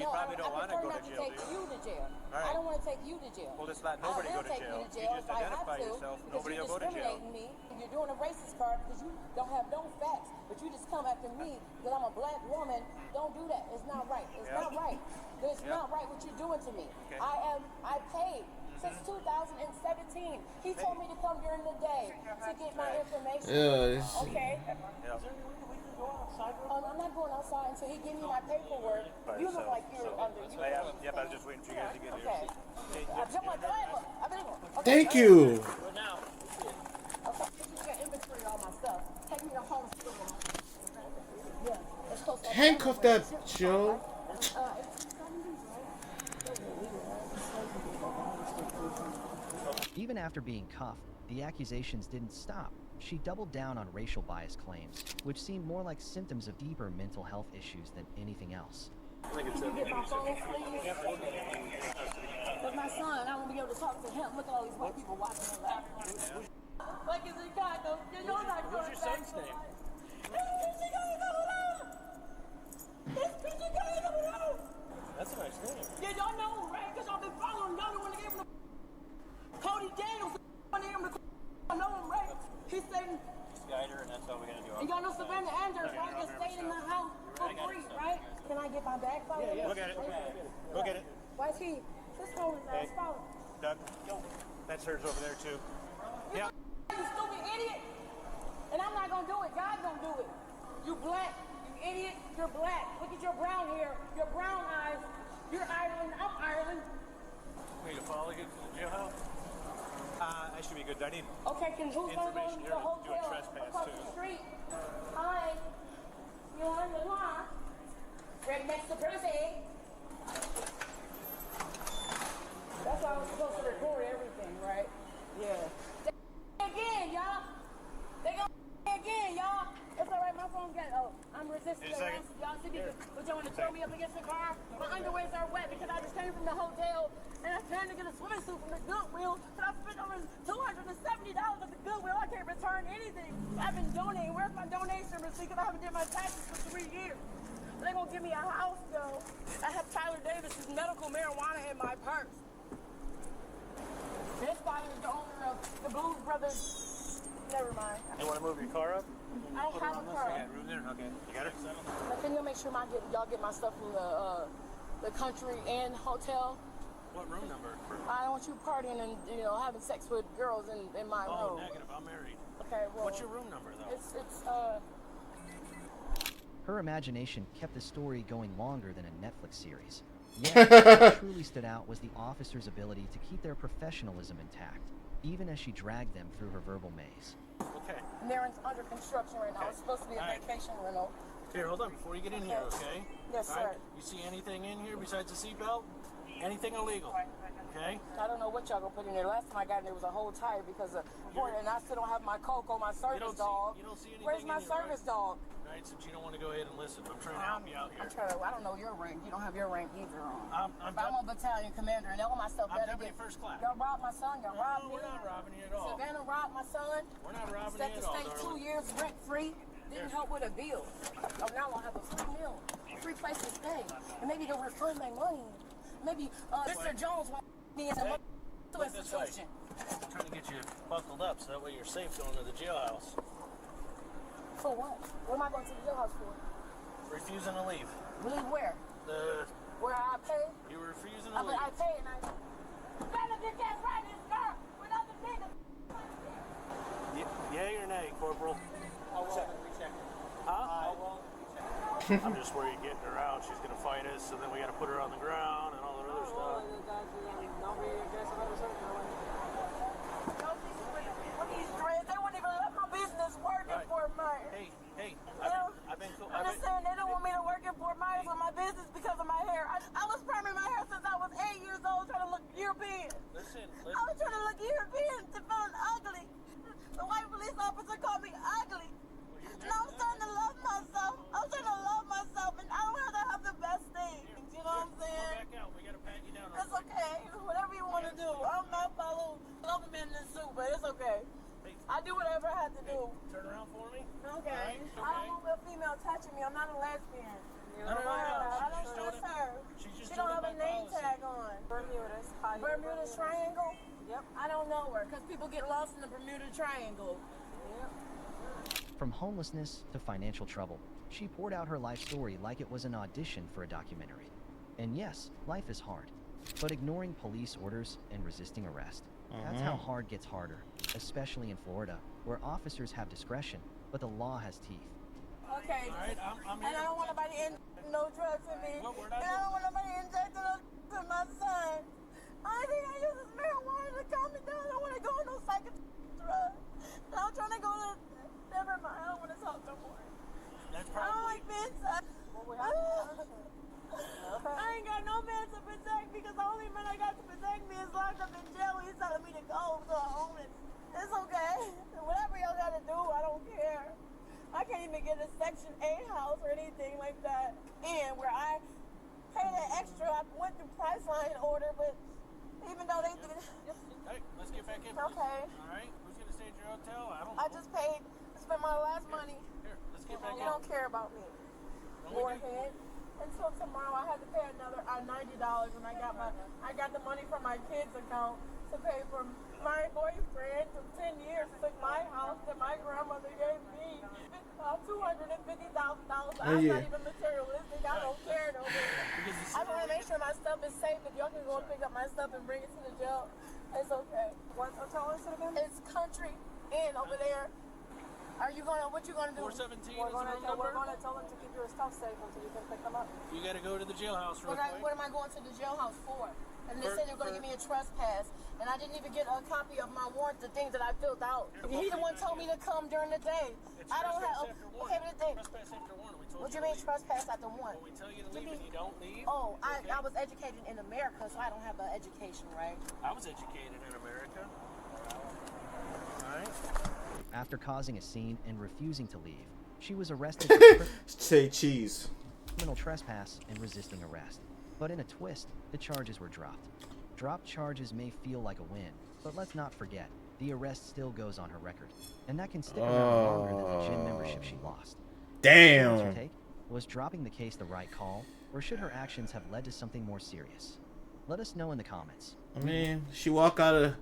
Speaker 16: You probably don't want to go to jail,
Speaker 8: take you to jail.
Speaker 16: Right.
Speaker 8: I don't want to take you to jail.
Speaker 16: Well, let's let nobody go to jail.
Speaker 8: You
Speaker 16: just identify yourself. Nobody will go to jail.
Speaker 8: Me. You're doing a racist card because you don't have no facts, but you just come after me because I'm a black woman. Don't do that. It's not right. It's not right. It's not right what you're doing to me.
Speaker 16: Okay.
Speaker 8: I paid since 2017. He told me to come during the day to get my information.
Speaker 1: Yeah.
Speaker 8: Okay. I'm not going outside until he gives me my paperwork. You look like you're under.
Speaker 16: Yep, I was just waiting for you guys to get here.
Speaker 8: Okay.
Speaker 1: Thank you.
Speaker 8: Now. Okay. You got inventory all my stuff. Take me to home. Yeah.
Speaker 1: Handcuff that, Joe.
Speaker 2: Even after being cuffed, the accusations didn't stop. She doubled down on racial bias claims, which seemed more like symptoms of deeper mental health issues than anything else.
Speaker 8: Can you get my phone, please? That's my son. I want to be able to talk to him. Look at all these white people watching him laughing. Like in Chicago, you're not going
Speaker 16: What's your son's name? That's a nice name.
Speaker 8: Yeah, y'all know, right? Because y'all been following. Y'all the one that gave him the Cody Daniels. One of them, I know him, right? He's saying.
Speaker 16: Guider, and that's all we're gonna do.
Speaker 8: And y'all know Savannah Andrews, right? Just stayed in the house for free, right? Can I get my bag followed?
Speaker 16: Yeah. Look at it. Go get it.
Speaker 8: Why is he? This whole is ass followed.
Speaker 16: Doug, that's hers over there too. Yeah.
Speaker 8: You stupid idiot! And I'm not gonna do it. God gonna do it. You black. You idiot. You're black. Look at your brown hair. Your brown eyes. You're Ireland. I'm Ireland.
Speaker 16: Need to follow you to the jailhouse? I should be good. I need
Speaker 8: okay, who's gonna go
Speaker 16: information
Speaker 8: to
Speaker 16: here
Speaker 8: the
Speaker 16: to do a
Speaker 8: hotel
Speaker 16: trespass
Speaker 8: across
Speaker 16: too.
Speaker 8: the street? Hi. You on the line? Right next to Brizzy. That's why I was supposed to record everything, right? Yeah. Again, y'all. They go again, y'all. It's all right. My phone got. Oh, I'm resisting arrest. Y'all see me? But y'all want to throw me up against the car? My underwears are wet because I just came from the hotel and I'm trying to get a swimming suit from the Goodwill. But I spent over $270 at the Goodwill. I can't return anything. I've been donating. Where's my donation receipt? Because I haven't did my taxes for 3 years. They're gonna give me a house though. I have Tyler Davis's medical marijuana in my purse. This guy is the owner of the Blues Brothers. Never mind.
Speaker 16: You want to move your car up?
Speaker 8: I don't have a car.
Speaker 16: You got room there? Okay. You got it?
Speaker 8: But can you make sure y'all get my stuff from the country and hotel?
Speaker 16: What room number?
Speaker 8: I don't want you partying and having sex with girls in my room.
Speaker 16: Oh, negative. I'm married.
Speaker 8: Okay, well.
Speaker 16: What's your room number though?
Speaker 8: It's
Speaker 2: Her imagination kept the story going longer than a Netflix series. Yet, what truly stood out was the officer's ability to keep their professionalism intact, even as she dragged them through her verbal maze.
Speaker 16: Okay.
Speaker 8: And they're under construction right now. It's supposed to be a vacation rental.
Speaker 16: Here, hold on before you get in here, okay?
Speaker 8: Yes, sir.
Speaker 16: You see anything in here besides the seatbelt? Anything illegal? Okay?
Speaker 8: I don't know what y'all gonna put in there. Last time I got in there was a whole tire because of and I still don't have my Coke or my service dog.
Speaker 16: You don't see anything
Speaker 8: Where's my service dog?
Speaker 16: Alright, since you don't want to go ahead and listen, I'm trying to help you out here.
Speaker 8: I don't know your rank. You don't have your rank either on.
Speaker 16: I'm
Speaker 8: a battalion commander, and all my stuff better
Speaker 16: deputy first class.
Speaker 8: Y'all robbed my son. Y'all robbed me.
Speaker 16: We're not robbing you at all.
Speaker 8: Savannah robbed my son.
Speaker 16: We're not robbing
Speaker 8: Set
Speaker 16: you
Speaker 8: the
Speaker 16: at all,
Speaker 8: state
Speaker 16: darling.
Speaker 8: 2 years rent free. Didn't help with a bill. Oh, now I'll have a free meal, a free place to stay, and maybe they'll refund my money. Maybe Mr. Jones won't be in the institution.
Speaker 16: I'm trying to get you buckled up so that way you're safe going to the jailhouse.
Speaker 8: For what? What am I going to the jailhouse for?
Speaker 16: Refusing to leave.
Speaker 8: Leave where? Where I pay?
Speaker 16: You were refusing to leave.
Speaker 8: I pay and I better get that right in there with other niggas.
Speaker 16: Yay or nay, Corporal?
Speaker 11: How well did we check?
Speaker 16: Huh?
Speaker 11: How well did we check?
Speaker 16: I'm just worried getting her out. She's going to fight us, so then we got to put her on the ground and all that other stuff.
Speaker 11: Don't be aggressive on the surface.
Speaker 8: They wouldn't even let my business working for mine.
Speaker 16: Hey, I've been cool.
Speaker 8: I'm just saying they don't want me to work in Fort Myers with my business because of my hair. I was priming my hair since I was 8 years old trying to look European.
Speaker 16: Listen.
Speaker 8: I was trying to look European to feeling ugly. The white police officer called me ugly. And I'm starting to love myself. I'm starting to love myself and I don't have to have the best things. You know what I'm saying?
Speaker 16: Go back out. We got to pat you down.
Speaker 8: It's okay. Whatever you want to do. I'm not following government in this suit, but it's okay. I do whatever I have to do.
Speaker 16: Turn around for me.
Speaker 8: Okay. I don't want a female touching me. I'm not a lesbian.
Speaker 16: No.
Speaker 8: I don't trust her. She don't have a name tag on. Bermuda Triangle? Yep. I don't know her because people get lost in the Bermuda Triangle. Yep.
Speaker 2: From homelessness to financial trouble, she poured out her life story like it was an audition for a documentary. And yes, life is hard, but ignoring police orders and resisting arrest, that's how hard gets harder, especially in Florida, where officers have discretion, but the law has teeth.
Speaker 8: Okay.
Speaker 16: All right, I'm
Speaker 8: and I don't want nobody in no drugs in me.
Speaker 16: What,
Speaker 8: and I don't want nobody injecting to my son. Only thing I use is marijuana to calm me down. I don't want to go on no psychotropic drugs. I'm trying to go to, never mind, I don't want to talk no more.
Speaker 16: That's
Speaker 8: I don't like being sick. I ain't got no man to protect me because the only man I got to protect me is locked up in jail. He's telling me to go to a homeless. It's okay. Whatever y'all got to do, I don't care. I can't even get a Section 8 house or anything like that. And where I paid an extra, I went through Priceline order, but even though they did.
Speaker 16: Hey, let's get back in.
Speaker 8: Okay.
Speaker 16: All right. Who's going to stay at your hotel? I don't know.
Speaker 8: I just paid to spend my last money.
Speaker 16: Here, let's get back in.
Speaker 8: You don't care about me. Warhead. Until tomorrow, I had to pay another $90, and I got the money from my kids' account to pay for my boyfriend for 10 years took my house that my grandmother gave me. $250,000. I'm not even materialistic. I don't care no more. I want to make sure my stuff is safe. If y'all can go and pick up my stuff and bring it to the jail, it's okay. What hotel is it again? It's Country Inn over there. What you gonna do?
Speaker 16: 417
Speaker 8: We're
Speaker 16: is the room number?
Speaker 8: We're gonna tell them to keep your stuff safe until you can pick them up.
Speaker 16: You got to go to the jailhouse real quick.
Speaker 8: What am I going to the jailhouse for? And they said they're going to give me a trespass. And I didn't even get a copy of my warrant, the things that I filled out. He the one told me to come during the day. I don't have. Okay, but the thing.
Speaker 16: Trespass after warning. We told
Speaker 8: What do you mean trespass after one?
Speaker 16: When we tell you to leave and you don't leave.
Speaker 8: Oh, I was educated in America, so I don't have an education, right?
Speaker 16: I was educated in America. All right.
Speaker 2: After causing a scene and refusing to leave, she was arrested for
Speaker 1: say cheese.
Speaker 2: criminal trespass and resisting arrest. But in a twist, the charges were dropped. Dropped charges may feel like a win, but let's not forget, the arrest still goes on her record, and that can stick around longer than the gym membership she lost.
Speaker 1: Damn.
Speaker 2: What's your take? Was dropping the case the right call, or should her actions have led to something more serious? Let us know in the comments.
Speaker 1: I mean, she walk out of